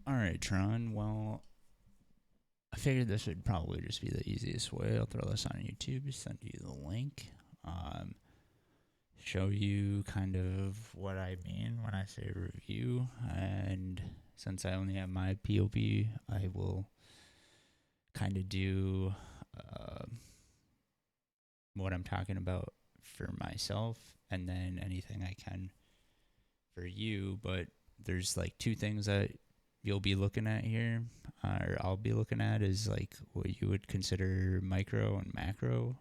Alright, Tron. Well, I figured this would probably just be the easiest way. I'll throw this on YouTube, send you the link, um, show you kind of what I mean when I say review. And since I only have my POV, I will kind of do what I'm talking about for myself, and then anything I can for you. But there's like two things that you'll be looking at here, or I'll be looking at, is like what you would consider micro and macro.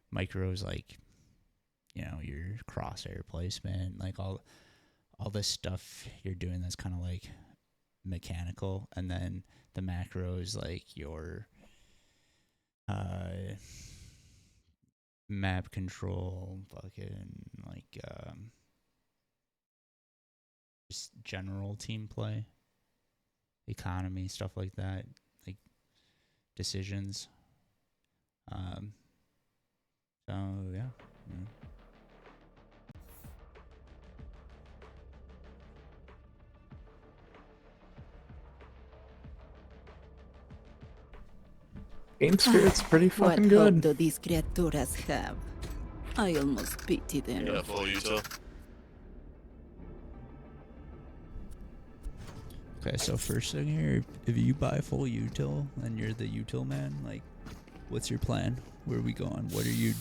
Micro is like, your crosshair placement, like all this stuff you're doing that's kind of like mechanical, and then the macro is like your map control, fucking like just general team play, economy, stuff like that, like decisions. So yeah. Game Spirit's pretty fucking What good. hope do these criaturas have? I almost pity them. Yeah, full util. Okay, so first thing here, if you buy full util and you're the util man, like, what's your plan? Where are we going? What are you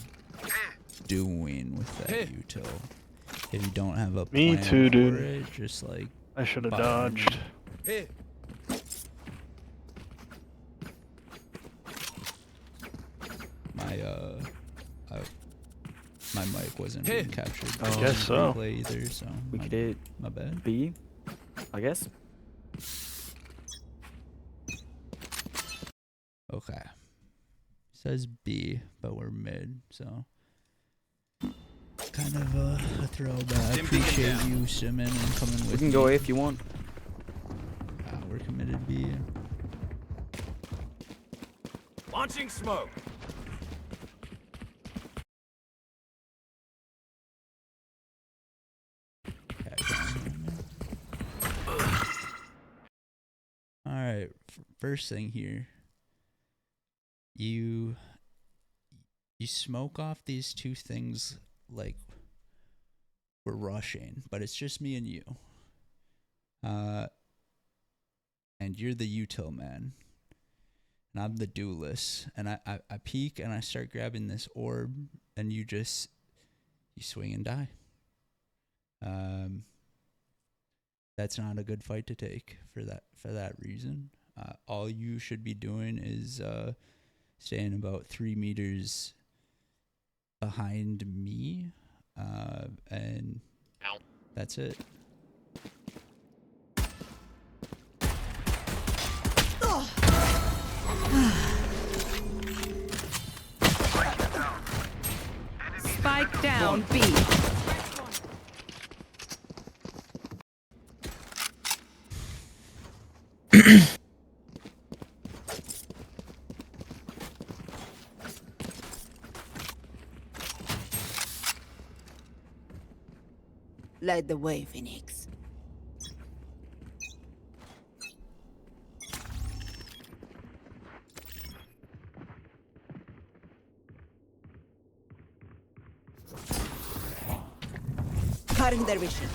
doing with that util? If you don't have a plan Me too, for dude. it, just like I should have buy dodged. my mic wasn't being captured. I guess so. Replay either, so We could hit my bad. B, I guess. Okay. Says B, but we're mid, so kind of a throwback. Appreciate you simming and coming with me. We can go A if you want. We're committed B. Launching smoke. Alright, first thing here. You smoke off these two things like we're rushing, but it's just me and you. And you're the util man. And I'm the duelist. And I peek and I start grabbing this orb, and you swing and die. That's not a good fight to take for that reason. All you should be doing is staying about 3 meters behind me, and that's it. Spike down B. Light the way, Phoenix. Cutting their vision.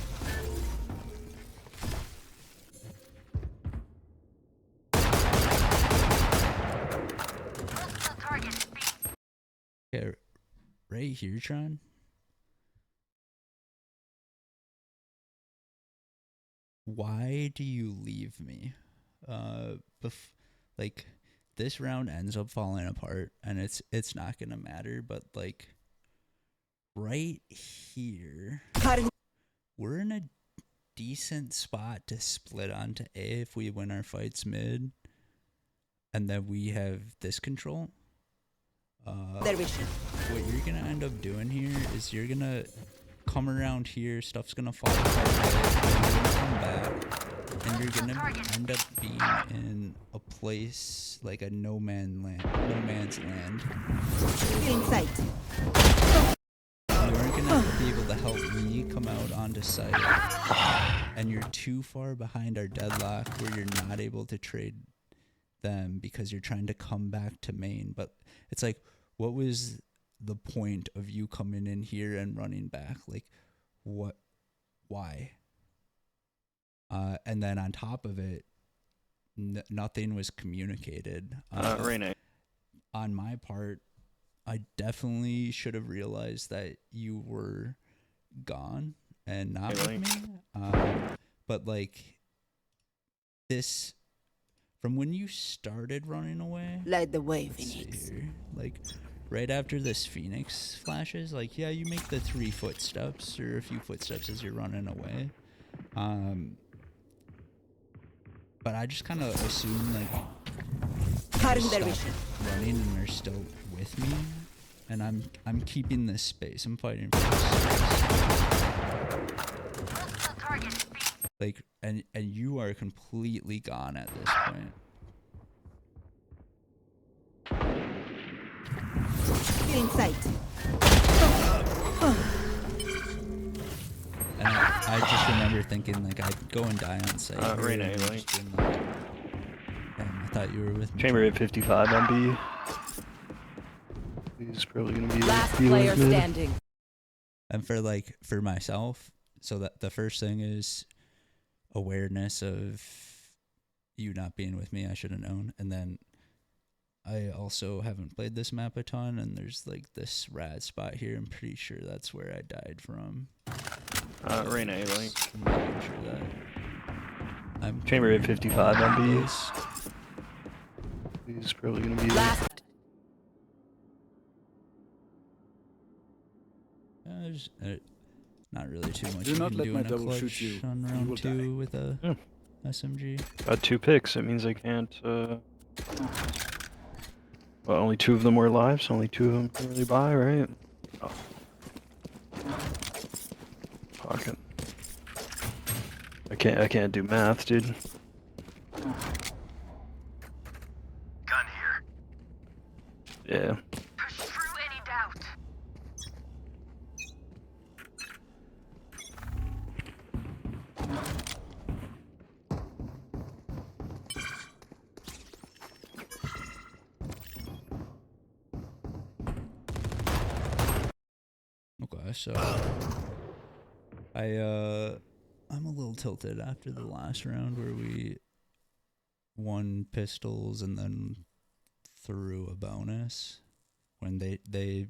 Okay, right here, Tron. Why do you leave me? Like, this round ends up falling apart, and it's not gonna matter. But like, right here, we're in a decent spot to split onto A if we win our fights mid, and then we have this control. Their vision. What you're gonna end up doing here is you're gonna come around here, stuff's gonna fall apart, and you're gonna come back, and you're gonna end up being in a place like a no man's land. In sight. You aren't gonna be be able to help me come out onto site, and you're too far behind our deadlock where you're not able to trade them because you're trying to come back to main. But it's like, what was the point of you coming in here and running back? Like, what? Why? And then on top of it, nothing was communicated. Rene. On my part, I definitely should have realized that you were gone and not with Really? me. But like this, from when you started running away, Light the way, let's see Phoenix. here, like right after this Phoenix flashes, like, yeah, you make the 3 footsteps or a few footsteps as you're running away. But I just kind of assume like Cutting their stop vision. running and they're still with me, and I'm keeping this space. I'm fighting for this space. Like, and you are completely gone at this point. In sight. And I just remember thinking like I'd go and die on site. here, Rene, and like- just being like, damn, I thought you were with me. Chamber at 55 on B. He's probably gonna be Last B player mid. standing. And for myself, so that the first thing is awareness of you not being with me. I should have known. And then I also haven't played this map a ton, and there's like this rad spot here. I'm pretty sure that's where I died from. Rene, like. Just making sure that I'm Chamber at clear 55 on B. this. He's probably gonna be Last. There's not really too much Do you not can let do my in a double clutch shoot you. on You round will 2 die. with a Yeah. SMG. got 2 picks. That means I can't. Well, only 2 of them were alive, so only 2 of them can really buy, right? Oh. Pocket. I can't do math, dude. Gun here. Yeah. Push through any doubt. Okay, so I'm a little tilted after the last round where we won pistols and then threw a bonus when they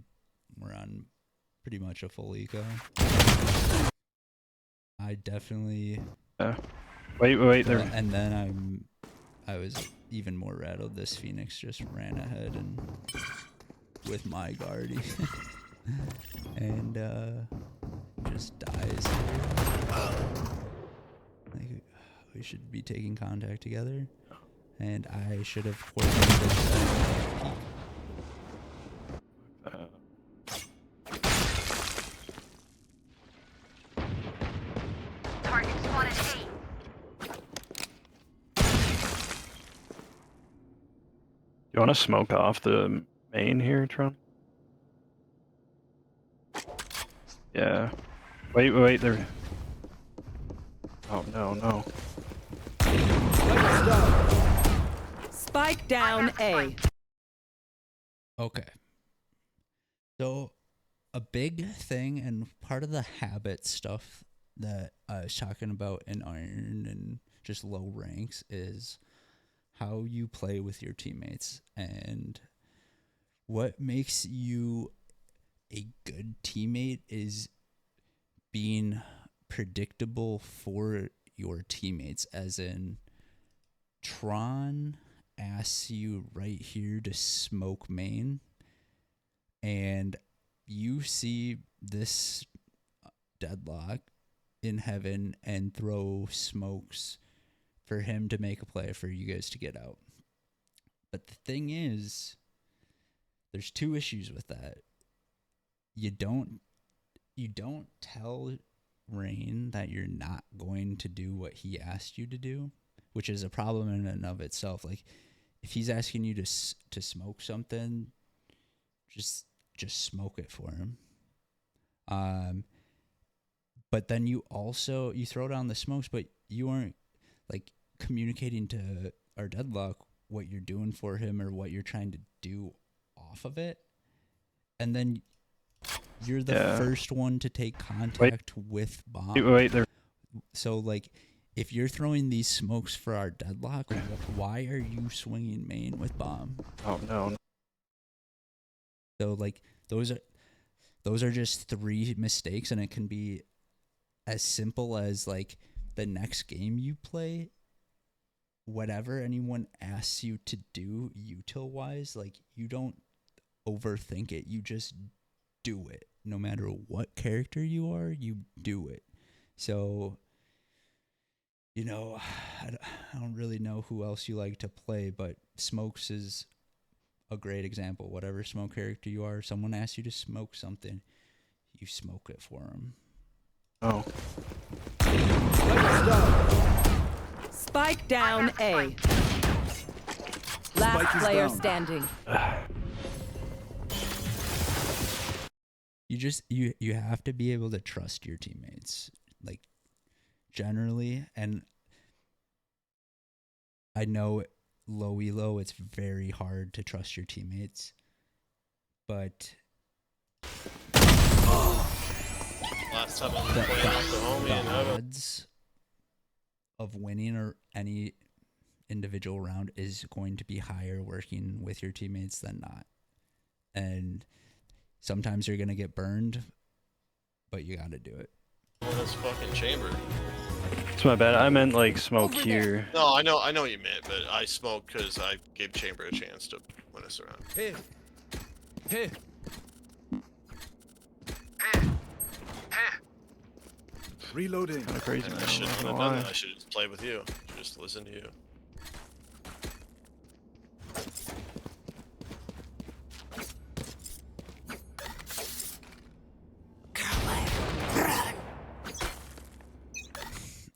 were on pretty much a full eco. I definitely Wait, there. and then I was even more rattled. This Phoenix just ran ahead and with my guardy and just dies here. Like, we should be taking contact together, and I should have coordinated this at Target spotted A. You want to smoke off the main here, Tron? Yeah. Wait, there. Oh, no. Spike down A. Okay. So, a big thing and part of the habit stuff that I was talking about in Iron and just low ranks is how you play with your teammates and what makes you a good teammate is being predictable for your teammates, as in Tron asks you right here to smoke main, and you see this deadlock in heaven and throw smokes for him to make a play for you guys to get out. But the thing is, there's 2 issues with that. You don't tell Rain that you're not going to do what he asked you to do, which is a problem in and of itself. Like, if he's asking you to smoke something, just smoke it for him. but then you throw down the smokes, but you aren't like communicating to our deadlock what you're doing for him or what you're trying to do off of it. And then you're the first one to take contact with bomb. Wait, there. So like, if you're throwing these smokes for our deadlock, why are you swinging main with bomb? Oh no. So like, those are just 3 mistakes, and it can be as simple as like the next game you play, whatever anyone asks you to do util wise, like you don't overthink it. You just do it. No matter what character you are, you do it. So, you know, I don't really know who else you like to play, but Smokes is a great example. Whatever smoke character you are, someone asks you to smoke something, you smoke it for them. Oh. Spike down A. Last player standing. You have to be able to trust your teammates, like, generally. And I know low elo, it's very hard to trust your teammates, but Last time I was playing off the homie and the odds of winning or any individual round is going to be higher working with your teammates than not. And sometimes you're going to get burned, but you got to do it. this fucking chamber. It's my bad. I meant like smoke here. No, I know what you meant, but I smoked because I gave chamber a chance to win us around. Hey. Reloading. Kind of crazy. And I Man. shouldn't I'm have not done gonna that. lie. I should have just played with you. Just listen to you.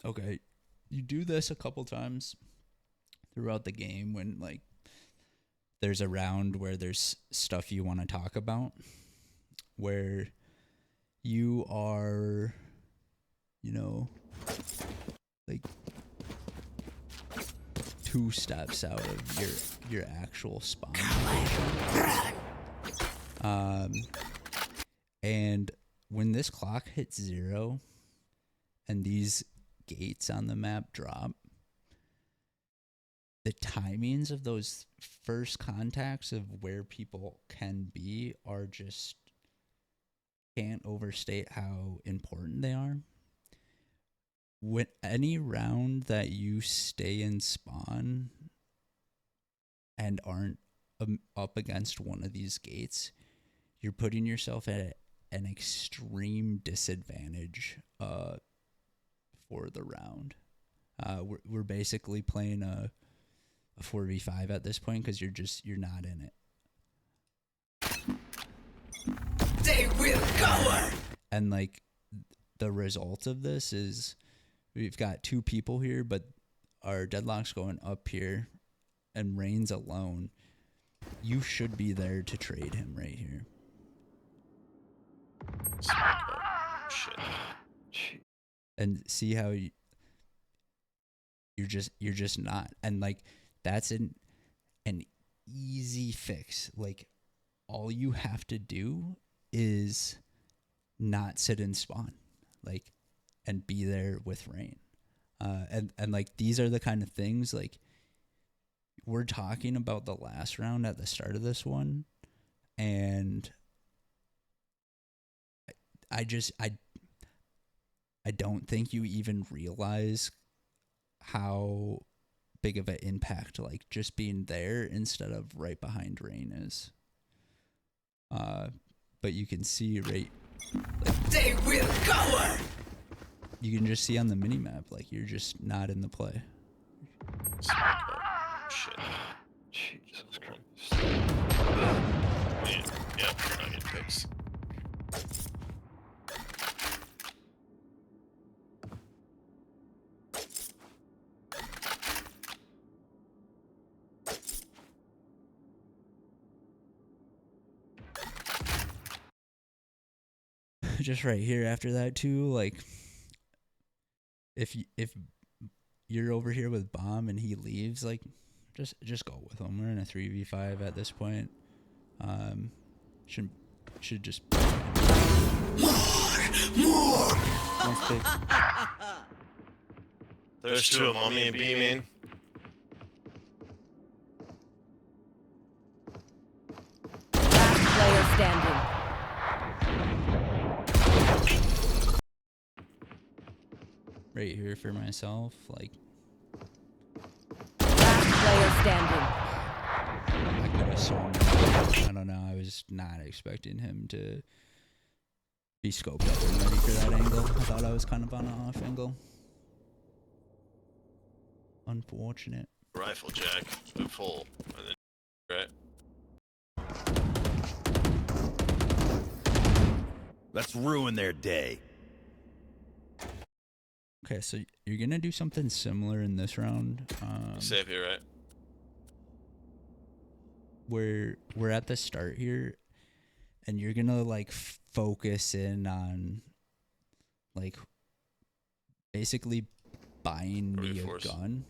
Okay, you do this a couple times throughout the game when like there's a round where there's stuff you want to talk about, where you are, you know, like 2 steps out of your actual spawn location. And when this clock hits 0 and these gates on the map drop, the timings of those first contacts of where people can be are just, can't overstate how important they are. When any round that you stay in spawn and aren't up against one of these gates, you're putting yourself at an extreme disadvantage for the round. We're basically playing a 4v5 at this point because you're not in it. They will cover. And like the result of this is we've got 2 people here, but our deadlock's going up here, and Rain's alone. You should be there to trade him right here. Shit. Gee. And see how you're just not. And like that's an easy fix. Like all you have to do is not sit in spawn, like, and be there with Rain. And like these are the kind of things like we're talking about the last round at the start of this one, and I don't think you even realize how big of an impact like just being there instead of right behind Rain is. But you can see right, like, they will cover. You can just see on the minimap like you're just not in the play. Shit. Jesus Christ. Yeah, you're not getting picks. Just right here after that too, like if you're over here with bomb and he leaves, like just go with him. We're in a 3v5 at this point. Should just More. Nice pick. There's two of them on me and B main. Last player standing. right here for myself. Like, Last player standing. I could have sworn. I don't know. I was not expecting him to be scoped up and ready for that angle. I thought I was kind of on an off angle. Unfortunate. Rifle jack, but full, and then right. Let's ruin their day. Okay, so you're gonna do something similar in this round. Safe here, right? We're at the start here, and you're gonna like focus in on like basically buying me a Reinforce. gun.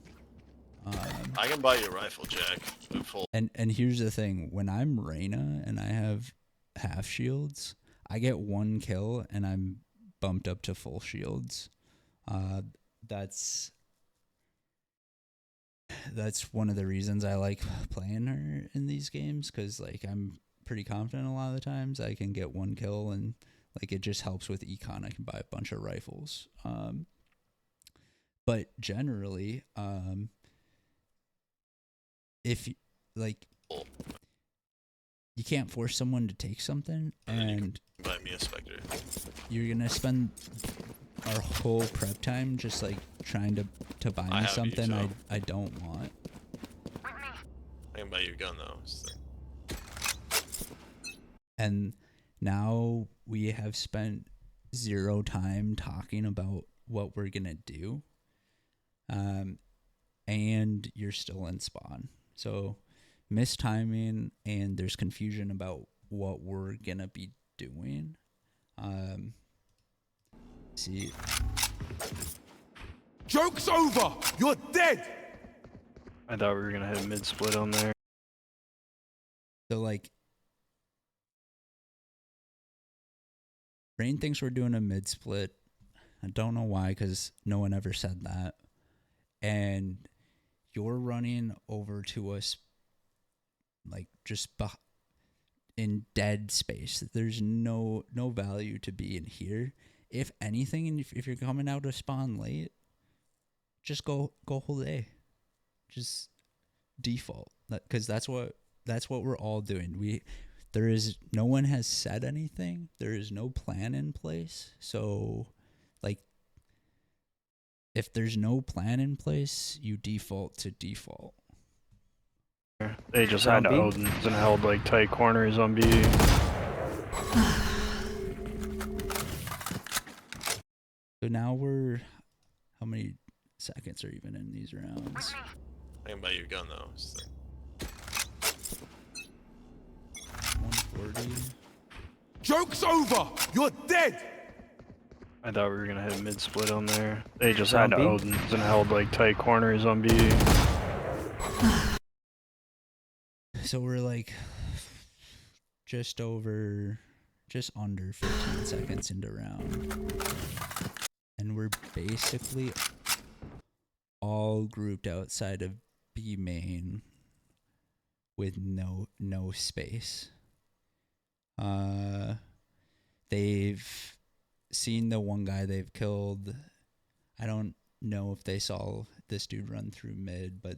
I can buy you a rifle jack, but full. And here's the thing: when I'm Reyna and I have half shields, I get one kill and I'm bumped up to full shields. That's one of the reasons I like playing her in these games, because like I'm pretty confident a lot of the times I can get one kill, and like it just helps with econ. I can buy a bunch of rifles. But generally, if you, like, you can't force someone to take something, And then you and Buy me a Spectre. you're gonna spend our whole prep time just like trying to buy I me have you, something so- I don't want. I can buy you a gun though. It's the- And now we have spent zero time talking about what we're gonna do. And you're still in spawn. So mistiming, and there's confusion about what we're gonna be doing. See, Joke's over! You're dead! I thought we were gonna hit mid split on there. so like Rain thinks we're doing a mid split. I don't know why, because no one ever said that. And you're running over to us like just in dead space. There's no value to be in here. If anything, and if you're coming out of spawn late, just go whole A. Just default, because that's what we're all doing. No one has said anything. There is no plan in place. So, like, if there's no plan in place, you default to default. They just had Zombie? Odins and held like tight corners on B. So now how many seconds are even in these rounds? I can buy you a gun though. It's the- 140. Joke's over! You're dead! I thought we were gonna hit mid split on there. They just had Zombie? Odins and held like tight corners on B. So we're like just under 15 seconds into round. And we're basically all grouped outside of B main with no space. They've seen the one guy they've killed. I don't know if they saw this dude run through mid, but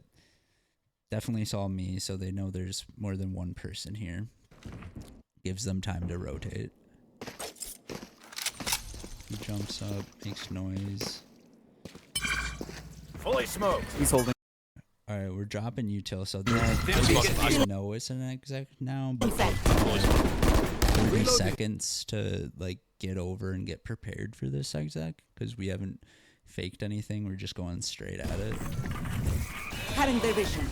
definitely saw me, so they know there's more than one person here. Gives them time to rotate. He jumps up, makes noise. Fully smoked. He's holding. Alright, we're dropping util, so Yeah. they know it's an exec now, but like, 30 seconds to like get over and get prepared for this exec, because we haven't faked anything. We're just going straight at it. Cutting their vision.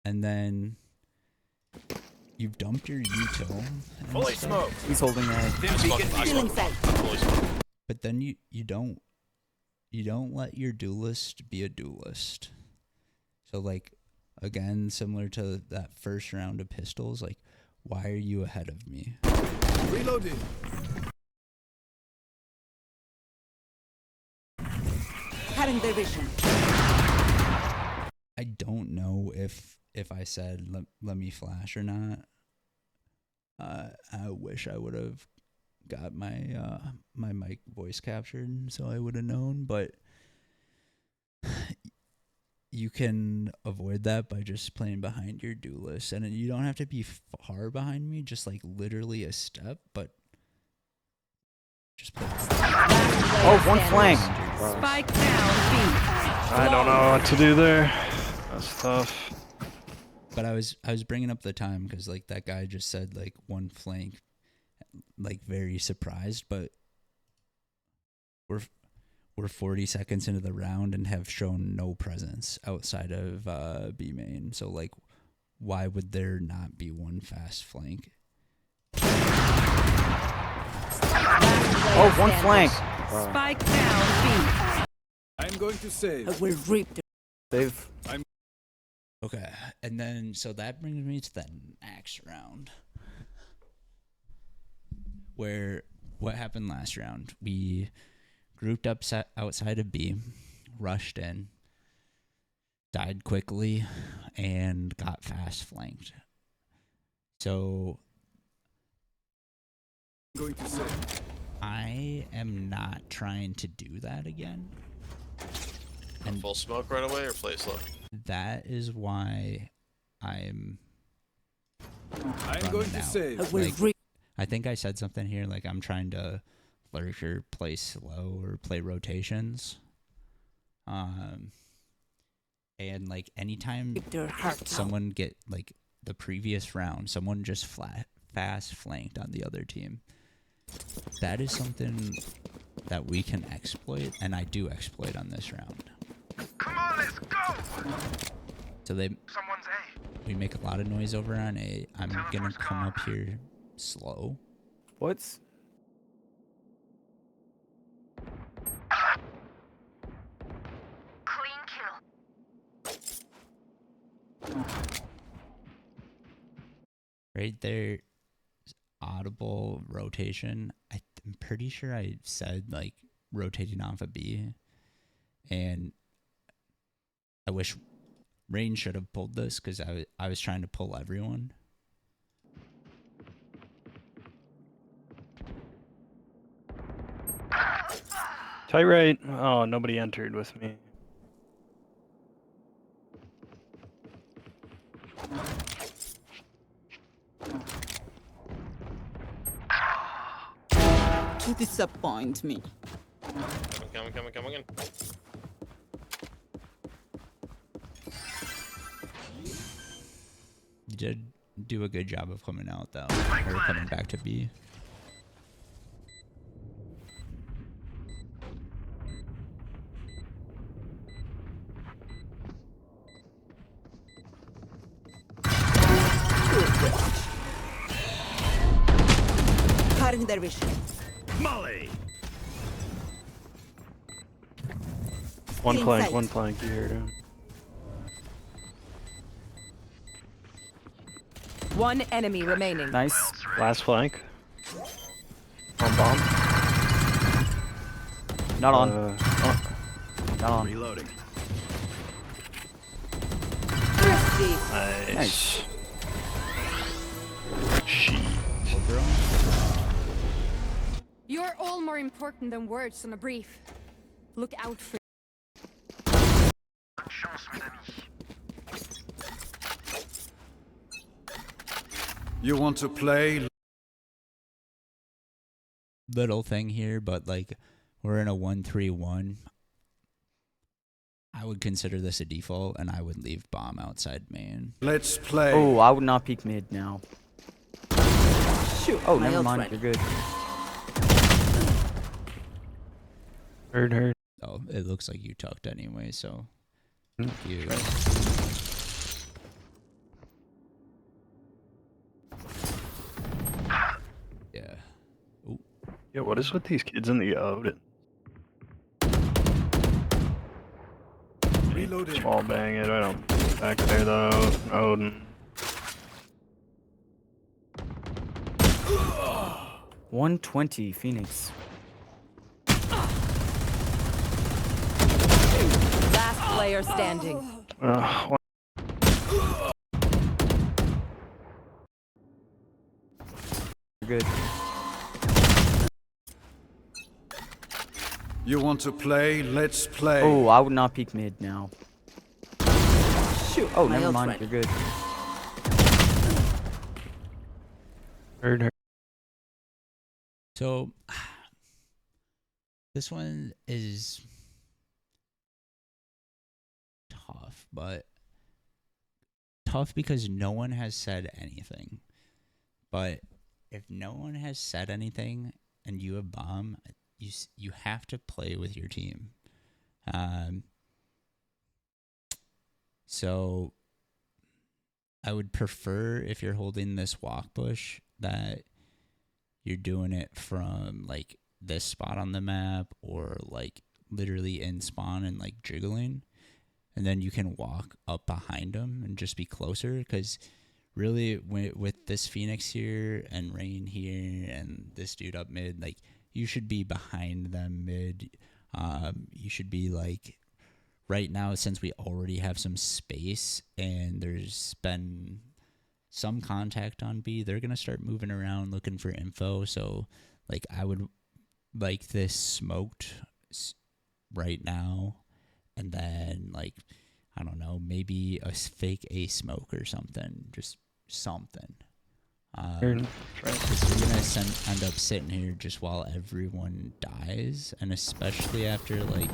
And then you've dumped your util and Fully stuff, smoked. He's holding A. I smoke- I Feeling smoke- safe. fully smoke. but then you don't you don't let your duelist be a duelist. So like, again, similar to that first round of pistols, like, why are you ahead of me? Reloading. Cutting their vision. I don't know if I said let me flash or not. I wish I would have got my my mic voice captured so I would have known, but you can avoid that by just playing behind your duelist, and you don't have to be far behind me, just like literally a step, but just play. Oh, one flank. Spike down B. I don't know what to do there. That's tough. But I was bringing up the time because like that guy just said like one flank, like very surprised, but we're 40 seconds into the round and have shown no presence outside of B main. So like, why would there not be one fast flank? Oh, one flank. Spike down B. I'm going to save. I will rip the They've Okay, and then so that brings me to the next round, where what happened last round? We grouped up outside of B, rushed in, died quickly, and got fast flanked. So I'm going to save. I am not trying to do that again. And Full smoke right away or play slow? that is why I'm I'm going running to out. save. I will Like, rip. I think I said something here like I'm trying to lurk or play slow or play rotations. And like anytime Their hearts out. someone get like the previous round, someone just fast flanked on the other team. That is something that we can exploit, and I do exploit on this round. Come on, let's go! So Someone's A. we make a lot of noise over on A. I'm gonna come up here slow. what's Clean kill. Right there, audible rotation. I'm pretty sure I said like rotating off a B, and I wish Rain should have pulled this because I was trying to pull everyone. Tight right. Oh, nobody entered with me. You disappoint me. Coming in. You did do a good job of coming out though, or coming back to B. Cutting their vision. Molly! One In flank, sight. one flank. You heard him. One enemy remaining. nice? Last flank. On bomb. Not on. Not on. Reloading. Thirsty. Nice. Nice. Sheet. You're all more important than words on a brief. Look out for. Bonne chance, mes amis. You want to play? Little thing here, but like we're in a 1-3-1. I would consider this a default, and I would leave bomb outside main. Let's play. Oh, I would not peek mid now. Shoot. Oh, my never ult mind. ready. You're good. Heard. Oh, it looks like you tucked anyway, so you. Yeah. Yeah, what is with these kids in the Odin? Reloading. Small bang it. I don't. Back there though. Odin. 120 Phoenix. Last player standing. One- Good. You want to play? Let's play. Oh, I would not peek mid now. Shoot. Oh, my never ult mind. ready. You're good. Heard her. So this one is tough, but tough because no one has said anything. But if no one has said anything and you have bomb, you have to play with your team. So I would prefer, if you're holding this walk bush, that you're doing it from like this spot on the map or like literally in spawn and like jiggling, and then you can walk up behind them and just be closer, because really with this Phoenix here and Rain here and this dude up mid, like you should be behind them mid. You should be like, right now, since we already have some space and there's been some contact on B, they're going to start moving around looking for info. So like I would like this smoked right now, and then like, I don't know, maybe a fake A smoke or something, just something. Heard. Because you're going to end up sitting here just while everyone dies, and especially after like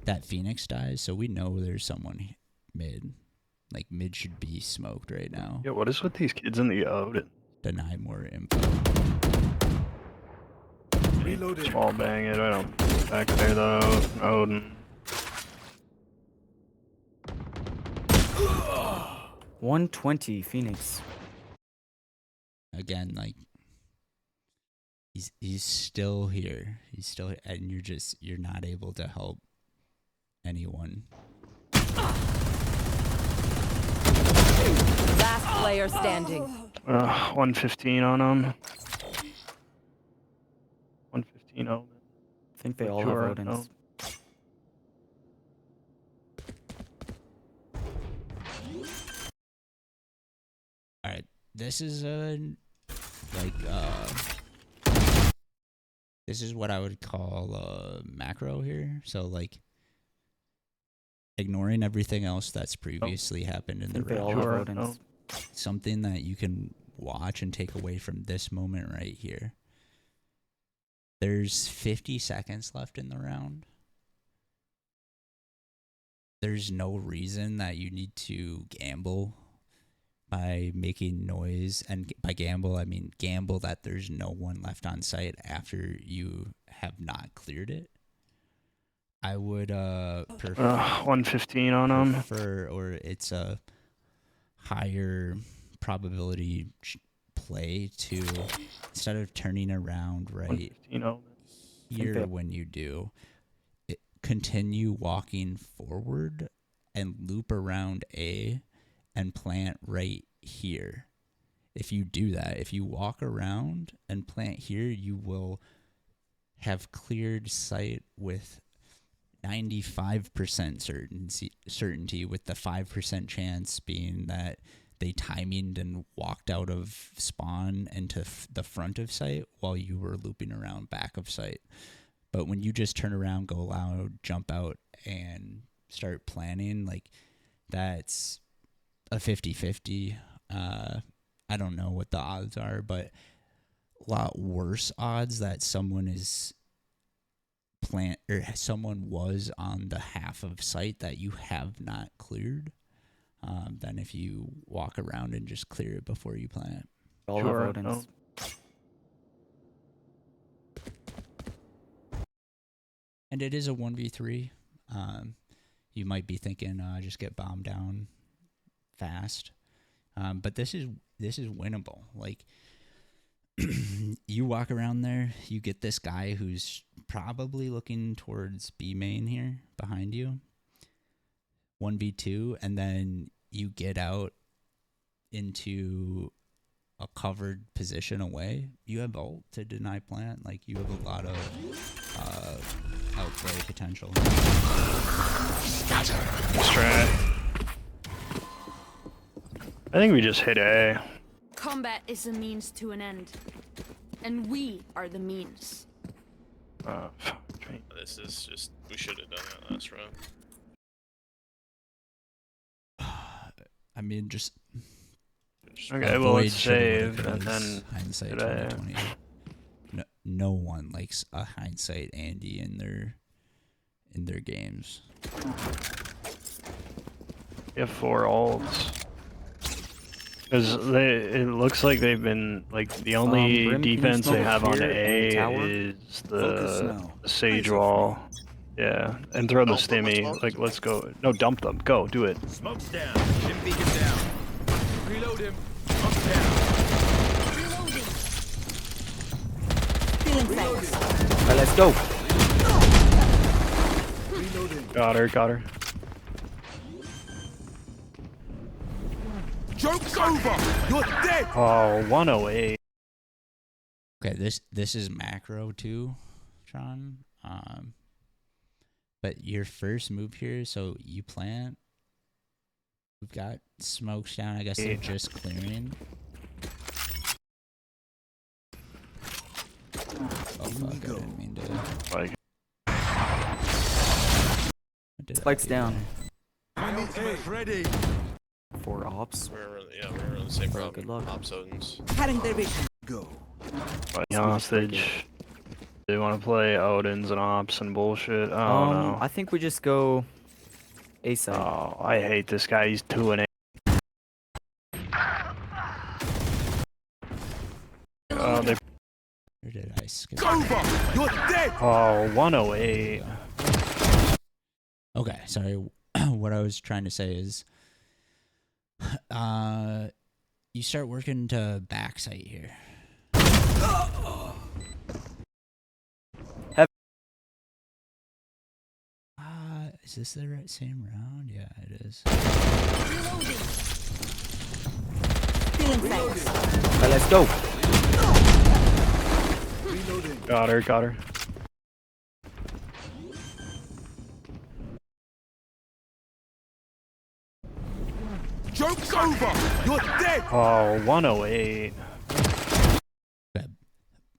that Phoenix dies, so we know there's someone mid. Like mid should be smoked right now. Yeah, what is with these kids in the Odin? Deny more info. Reloading. Small bang it. I don't. Back there though. Odin. 120 Phoenix. Again, like he's still here. He's still here, and you're not able to help anyone. Last player standing. 115 on them. 115 Odin. I think they all have Sure, Odins. no. All right, this is this is what I would call macro here. So like ignoring everything else that's previously happened in I the think they all round. have Sure, Odins. no. Something that you can watch and take away from this moment right here. There's 50 seconds left in the round. There's no reason that you need to gamble by making noise, and by gamble I mean gamble that there's no one left on site after you have not cleared it. I would prefer 115 on them. or it's a higher probability play to, instead of turning around right 115 Odin. here when you do it, continue walking forward and loop around A and plant right here. If you do that, if you walk around and plant here, you will have cleared sight with 95% certainty, with the 5% chance being that they timinged and walked out of spawn into the front of site while you were looping around back of site. But when you just turn around, go loud, jump out, and start planning, like that's a 50-50. I don't know what the odds are, but a lot worse odds that someone is someone was on the half of site that you have not cleared, than if you walk around and just clear it before you plant. All Sure, have Odins. no. And it is a 1v3. You might be thinking, just get bombed down fast. But this is winnable. Like, you walk around there, you get this guy who's probably looking towards B main here behind you. 1v2, and then you get out into a covered position away, you have ult to deny plant. Like, you have a lot of outplay potential. Strat. I think we just hit A. Combat is a means to an end, and we are the means. Fuck. This is just, we should have done that last round. I mean, just Okay, well, let's avoid save, and because then hindsight hit A. 2020. No one likes a hindsight Andy in their games. We have 4 ults. Because it looks like they've been, like, the only Brim, can you defense they smoke have on here and A tower? is Focus the now. Sage Wall. Yeah, and throw the Dump them, let's stimmy. go. Like, let's go. No, dump them. Go, do it. Smoke's down. Ship beacon down. Reload him. Smoke's down. Reloading. Feeling thanks. Alright, let's go. Reloading. Got her, got her. Joke's over. You're dead. Oh, 108. Okay, this is macro too, Sean. But your first move here, so you plant. We've got smokes down. I guess they're just clearing. Oh fuck! I didn't mean to. Like, What did I Spike's do down. there? Ultimate ready. 4 ops. We're in the same Bro, problem. good luck. Op zones. Cutting their vision. Go. like hostage. They want to play Odins and Ops and bullshit. Oh, no. I think we just go A side. Oh, I hate this guy. He's 2 and 8. Oh, they. Or did I skip? It's over. You're dead. Oh, 108. Okay, sorry. What I was trying to say is, you start working to backside here. Is this the right same round? Yeah, it is. Reloading. Feeling thanks. Alright, let's go. Reloading. Got her, got her. Joke's over. You're dead. Oh, 108.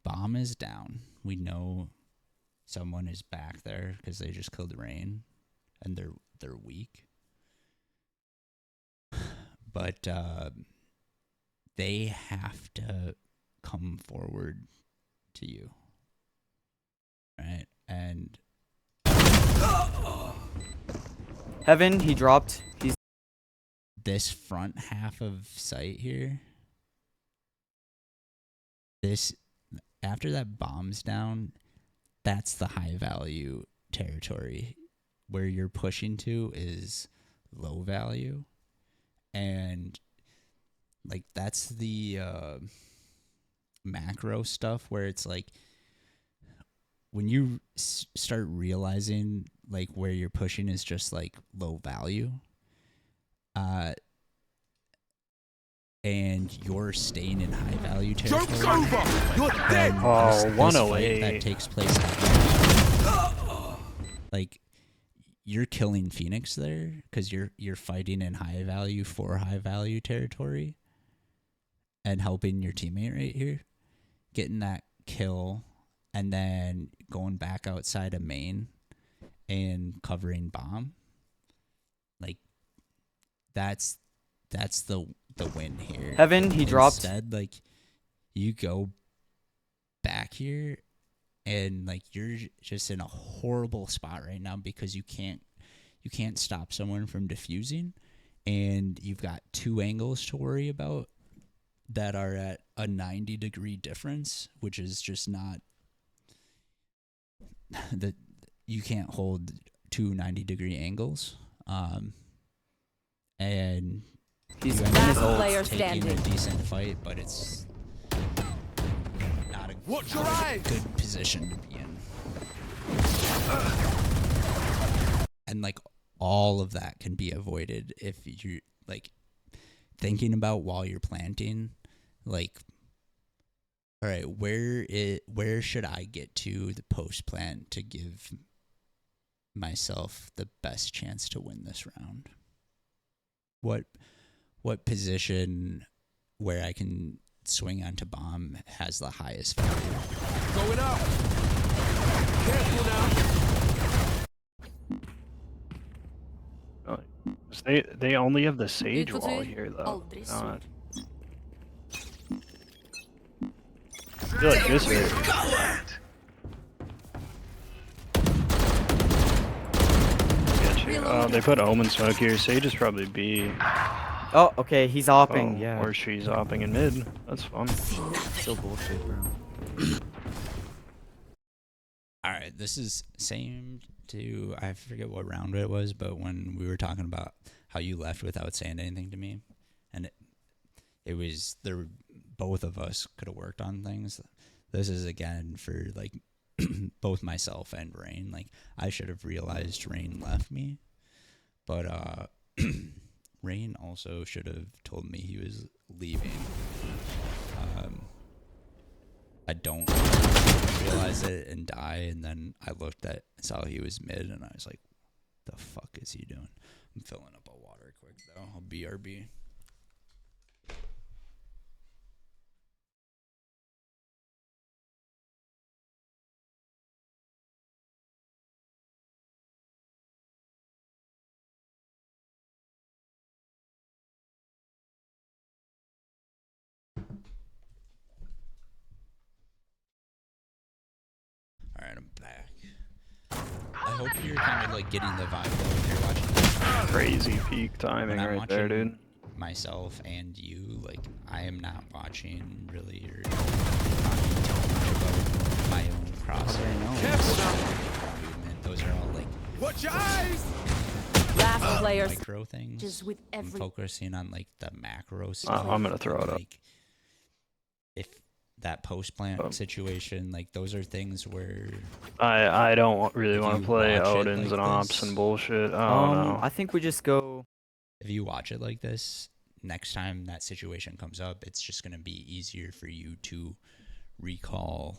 Bomb is down. We know someone is back there because they just killed Rain, and they're weak. But they have to come forward to you, right? And Heaven, he dropped. He's this front half of site here, this after that bomb's down, that's the high value territory. Where you're pushing to is low value, and like that's the macro stuff where it's like when you start realizing like where you're pushing is just like low value, and you're staying in high value territory. Joke's over. You're dead. then Oh, this fight 108. that takes place like you're killing Phoenix there because you're fighting in high value for high value territory and helping your teammate right here, getting that kill, and then going back outside of main and covering bomb. Like that's the win here. Heaven, he dropped. Instead, like you go back here and like you're just in a horrible spot right now because you can't stop someone from defusing, and you've got 2 angles to worry about that are at a 90-degree difference, which is just not that you can't hold 2 90-degree angles. And He's you in end his up ult. Player taking a standing. decent fight, but it's not a Watch your eyes. good position to be in. And like all of that can be avoided if you're like thinking about while you're planting, like, all right, where should I get to the post plant to give myself the best chance to win this round? What position where I can swing onto bomb has the highest value? Going up. Careful now. 'Cause they only have the sage Utför wall till here though. aldrig slut. I feel like this is. Get you. Oh, they put Omen Smoke here. Sage is probably B. Oh, okay, he's opping. Oh, Yeah. or she's opping in mid. That's fun. So bullshit, bro. All right, this is same to, I forget what round it was, but when we were talking about how you left without saying anything to me, and it was there, both of us could have worked on things. This is again for like both myself and Rain. Like I should have realized Rain left me, but Rain also should have told me he was leaving. I don't realize it and die, and then I saw he was mid, and I was like, the fuck is he doing? I'm filling up a water quick though. I'll BRB. Alright, I'm back. I hope you're kind of like getting the vibe though if you're watching this. Crazy peak timing When I'm right there, watching dude. myself and you, like I am not watching really or talking too much about my own process. Careful now. Movement. Those are all like Watch your eyes. Last player micro things. just with I'm every focusing on like the macro stuff. I'm gonna throw it up. Like, if that post plant situation, like those are things where I don't really If want you to play watch it Odins like and Ops this- and bullshit. Oh no. I think we just go. if you watch it like this, next time that situation comes up, it's just going to be easier for you to recall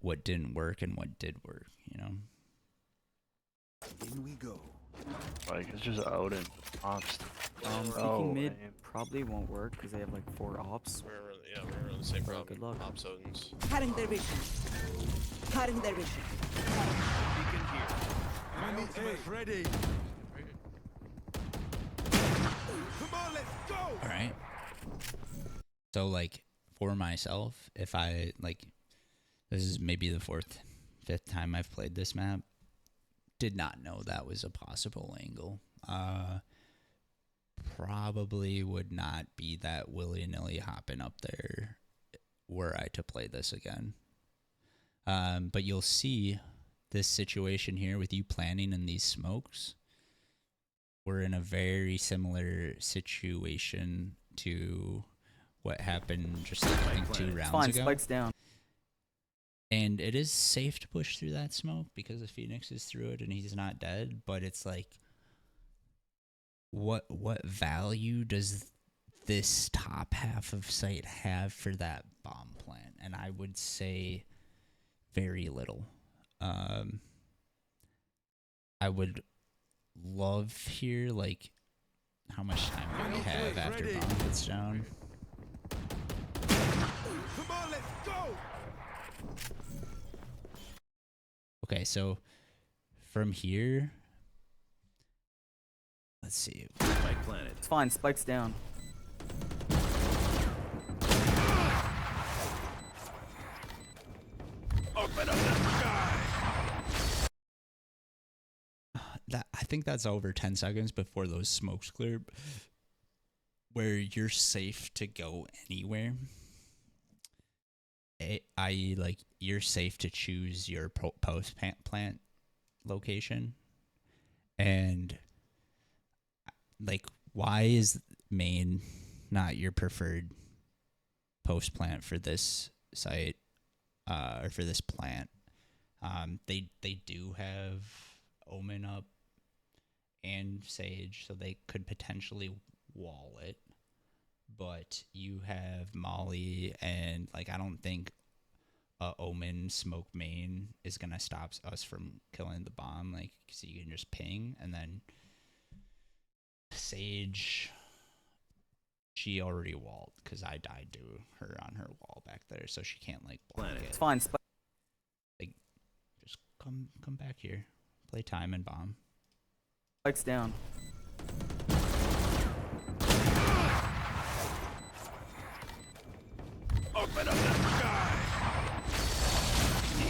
what didn't work and what did work, you know? In we go. Like it's just Odin. Ops. Peeking Oh, mid lame. probably won't work because they have like 4 ops. We're on the same Bro, problem. good luck. Ops Odins. Cutting their vision. Cutting their vision. Beacon here. My ultimate ready. Come on, let's go. All right. So, like, for myself, if I, like, this is maybe the fifth time I've played this map, did not know that was a possible angle. Probably would not be that willy-nilly hopping up there were I to play this again. But you'll see this situation here with you planning in these smokes. We're in a very similar situation to what happened just like, I think 2 It's rounds fine, ago. spikes down. And it is safe to push through that smoke because the Phoenix is through it and he's not dead. But it's like, what value does this top half of site have for that bomb plant? And I would say very little. I would love here, like, how much time do we have after bomb gets down? Come on, let's go. Okay, so from here, let's see. Spike planet. It's fine, spikes down. Open up the sky. I think that's over 10 seconds before those smokes clear, where you're safe to go anywhere. I.e., like, you're safe to choose your post plant location. And, like, why is main not your preferred post plant for this site, or for this plant? They do have Omen up and Sage, so they could potentially wall it. But you have Molly, and like I don't think Omen smoke main is gonna stop us from killing the bomb. Like, so you can just ping, and then Sage, she already walled because I died to her on her wall back there, so she can't like block it. It's fine. Like, just come back here, play time and bomb. Spike's down. Open up the sky.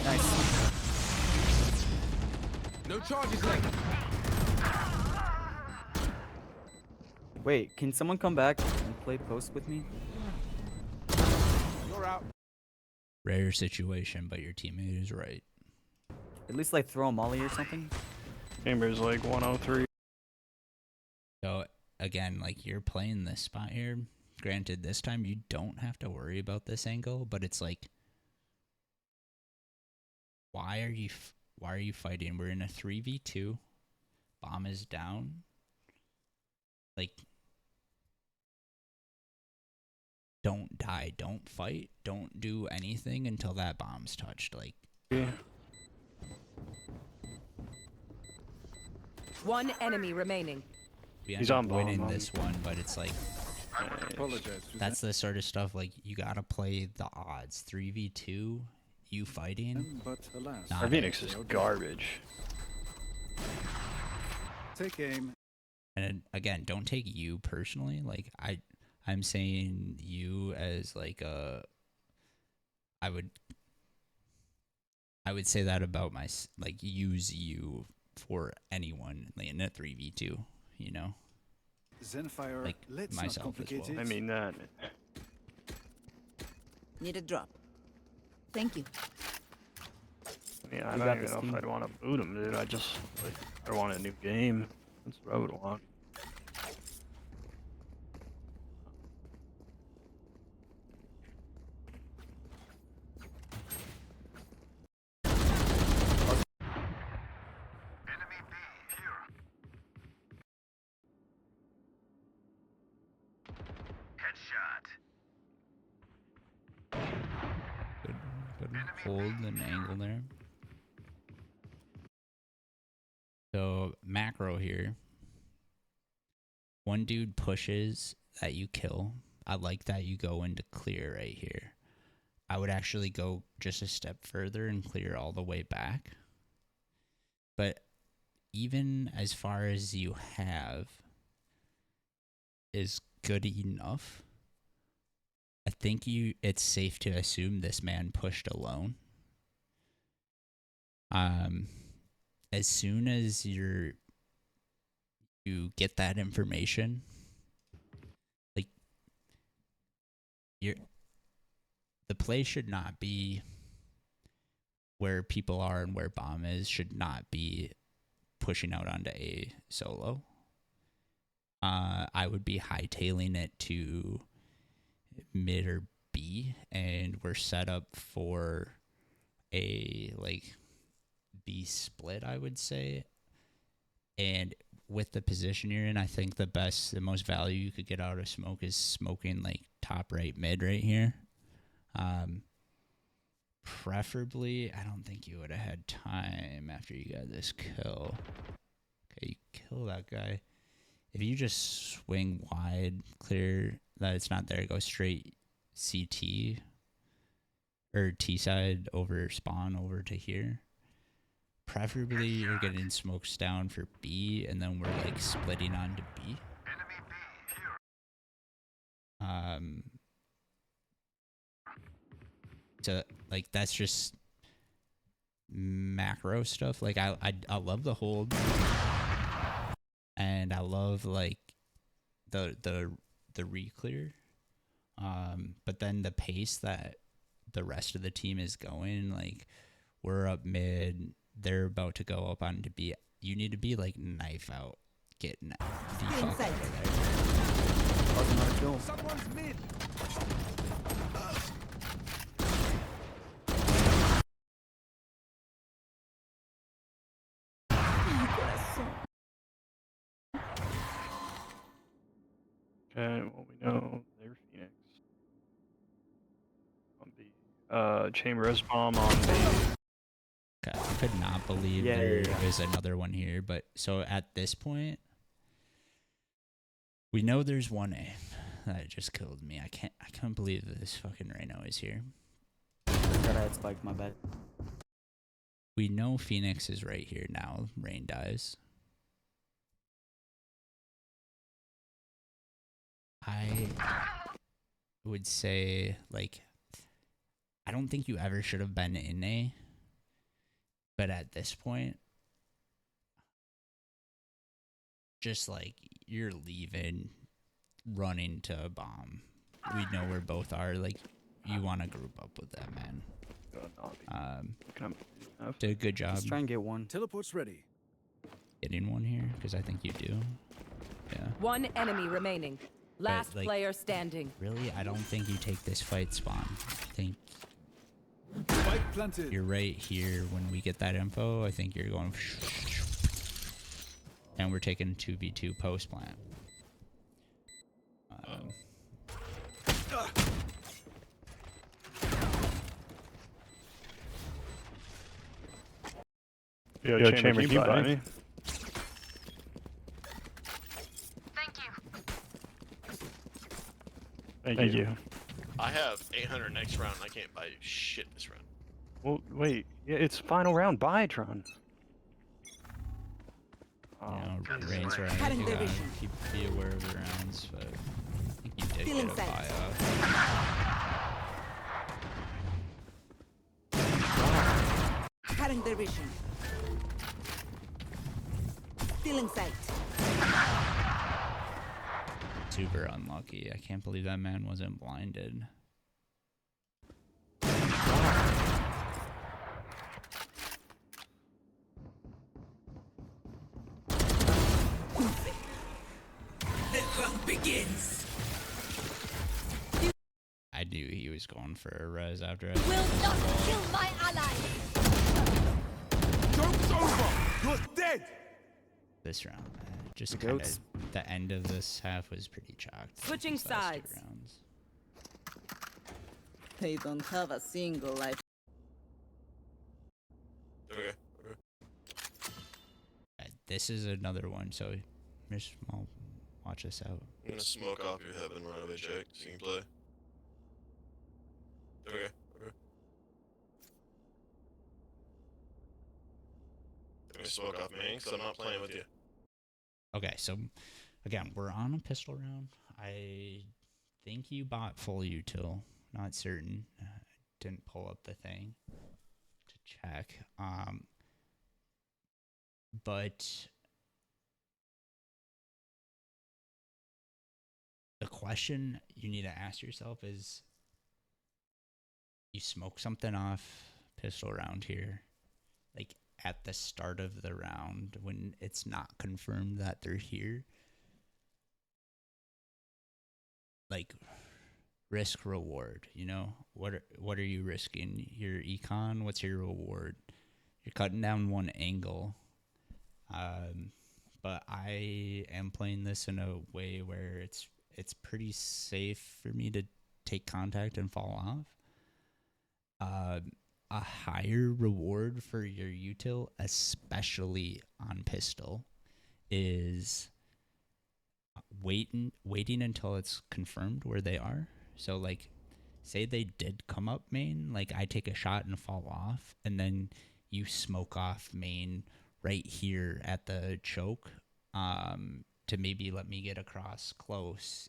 Nice. No charges left. Wait, can someone come back and play post with me? You're out. Rare situation, but your teammate is right. At least like throw a molly or something. Chamber's like 103. So again, like you're playing this spot here. Granted, this time you don't have to worry about this angle, but it's like, why are you fighting? We're in a 3v2. Bomb is down. Like, don't die, don't fight, don't do anything until that bomb's touched. Like, Yeah. One enemy remaining. we He's end on up bomb, winning on. this one, but it's like, Apologize. that's the sort of stuff, like, you gotta play the odds. 3v2, you fighting. But alas, Nah. Our Phoenix is garbage. take aim. And again, don't take you personally. Like, I'm saying you as like I would say that about like, use you for anyone in a 3v2, you know? Zenfire, Like, let's myself not as complicate well. it. I mean that. Need a drop. Thank you. Yeah, I We don't got even this know if team. I'd want to boot him, dude. I want a new game. That's what I would want. Enemy B here. Headshot. Good hold and angle there. So macro here. One dude pushes that you kill. I like that you go into clear right here. I would actually go just a step further and clear all the way back. But even as far as you have is good enough. I think it's safe to assume this man pushed alone. As soon as you get that information, like, the play should not be where people are and where bomb is, should not be pushing out onto A solo. I would be hightailing it to mid or B, and we're set up for a like B split, I would say. And with the position you're in, I think the most value you could get out of smoke is smoking like top right mid right here. Preferably, I don't think you would have had time after you got this kill. Okay, you kill that guy. If you just swing wide, clear that it's not there, go straight CT or T side over spawn over to here. Preferably you're getting smokes down for B, and then we're like splitting onto B. Enemy B here. So like that's just macro stuff. Like I love the hold, and I love like the re-clear. But then the pace that the rest of the team is going, like we're up mid, they're about to go up onto B. You need to be like knife out, get the fuck out of there. That was another kill. Someone's mid. Okay, well we know they're Phoenix. On B. Chamber S bomb on B. Okay, I could not believe Yeah, there yeah, yeah. is another one here. But so at this point, we know there's one A. That just killed me. I can't believe that this fucking Rhino is here. That I had spiked, my bad. We know Phoenix is right here now. Rain dies. I would say, like, I don't think you ever should have been in A. But at this point, just like, you're leaving, running to a bomb. We know where both are. Like, you want to group up with that, man. Did a good job Let's try and get one. Teleport's ready. getting one here, because I think you do. Yeah. One enemy remaining. Last like, player standing. Really? I don't think you take this fight spawn. I think Spike planted. you're right here when we get that info. I think you're going... And we're taking 2v2 post plant. Yo, Chamber, can you buy me? Thank you. I have 800 next round. I can't buy shit this round. Well, wait. Yeah, it's final round. Buy, Tron. You know, Rain's right. Cutting You their gotta vision. be aware of the rounds, but I think you did Feeling get a safe. buy off. Cutting their vision. Stealing sight. Super unlucky. I can't believe that man wasn't blinded. The hunt begins. I knew he was going for a res after I Will not kill my ally. Joke's over. You're dead. this round. Just The kind of goats. the end of this half was pretty chalked. Switching these last two sides. rounds. They don't have a single life. Okay. This is another one, so just I'll watch this out. I'm gonna smoke off your heaven right away, Jake, so you can play. Okay. I'm gonna smoke off me, because I'm not playing with you. Okay, so again, we're on a pistol round. I think you bought full util. Not certain. Didn't pull up the thing to check. But the question you need to ask yourself is, you smoke something off pistol round here, like at the start of the round when it's not confirmed that they're here. Like, risk reward, you know? What are you risking? Your econ, what's your reward? You're cutting down one angle. But I am playing this in a way where it's pretty safe for me to take contact and fall off. A higher reward for your util, especially on pistol, is waiting until it's confirmed where they are. So, like, say they did come up main, like I take a shot and fall off, and then you smoke off main right here at the choke, to maybe let me get across close,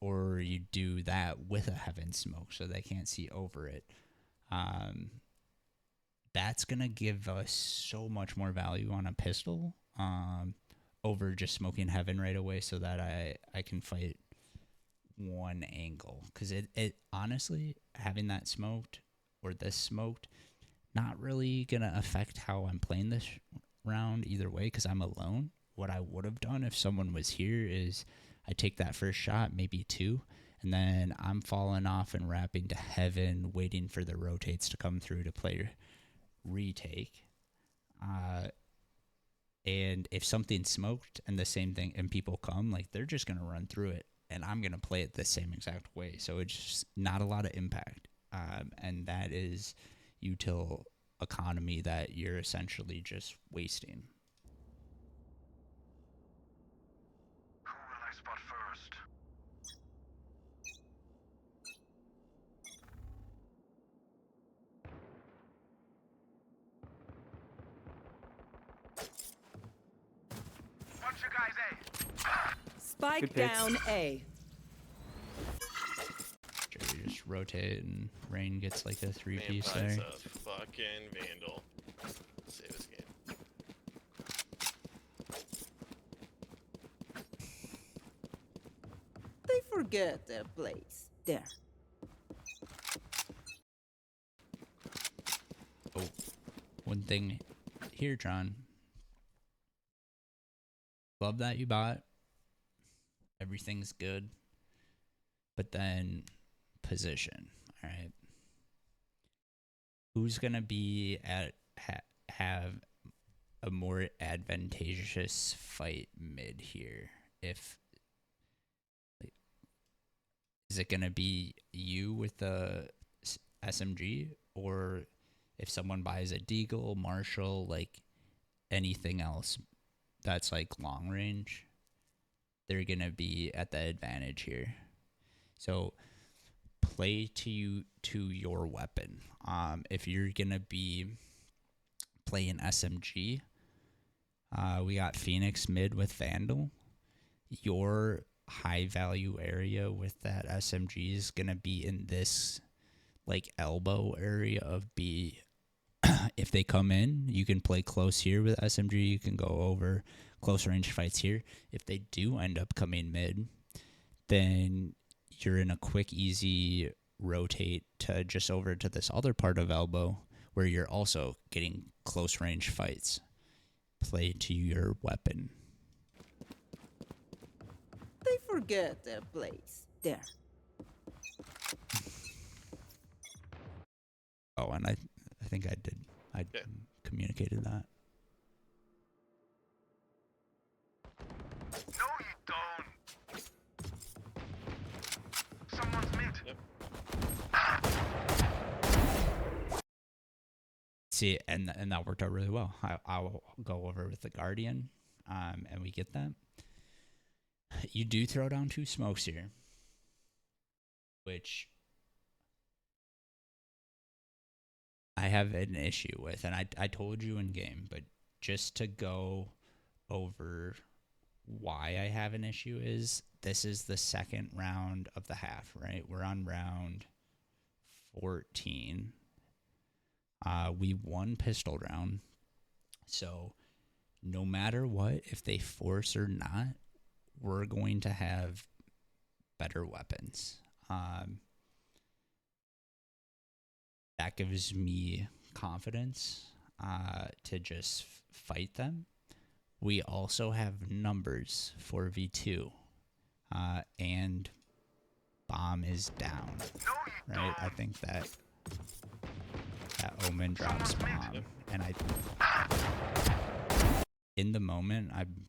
or you do that with a heaven smoke so they can't see over it. That's gonna give us so much more value on a pistol, over just smoking heaven right away, so that I can fight one angle. Because it honestly, having that smoked or this smoked, not really gonna affect how I'm playing this round either way, because I'm alone. What I would have done if someone was here is I take that first shot, maybe two, and then I'm falling off and wrapping to heaven, waiting for the rotates to come through to play retake. And if something's smoked and the same thing and people come, like they're just gonna run through it, and I'm gonna play it the same exact way. So it's just not a lot of impact, and that is util economy that you're essentially just wasting. Who will I spot first? Bunch of guys, Spike Good picks. down A. Sure, you just rotate and Rain gets like a 3-piece Vampires there. a fucking vandal. Save this game. They forget their place. There. Oh, one thing here, John. Love that you bought. Everything's good. But then position, all right? Who's going to be at have a more advantageous fight mid here? If is it going to be you with the SMG, or if someone buys a Deagle, Marshall, like anything else that's like long range, they're going to be at the advantage here. So play to your weapon. If you're going to be playing SMG, we got Phoenix mid with Vandal. Your high value area with that SMG is going to be in this like elbow area of B. If they come in, you can play close here with SMG. You can go over close range fights here. If they do end up coming mid, then you're in a quick, easy rotate to just over to this other part of elbow where you're also getting close range fights. Play to your weapon. They forget their place. There. Oh, and I think I did. I Yeah. communicated that. No, you don't. Someone's mid. Yep. See, and that worked out really well. I'll go over with the Guardian, and we get that. You do throw down 2 smokes here, which I have an issue with, and I told you in game, but just to go over why I have an issue is this is the second round of the half, right? We're on round 14. We won pistol round, so no matter what, if they force or not, we're going to have better weapons. That gives me confidence to just fight them. We also have numbers for V2, and bomb is down, No, you right? I think that Omen drops bomb, and in the moment, I'm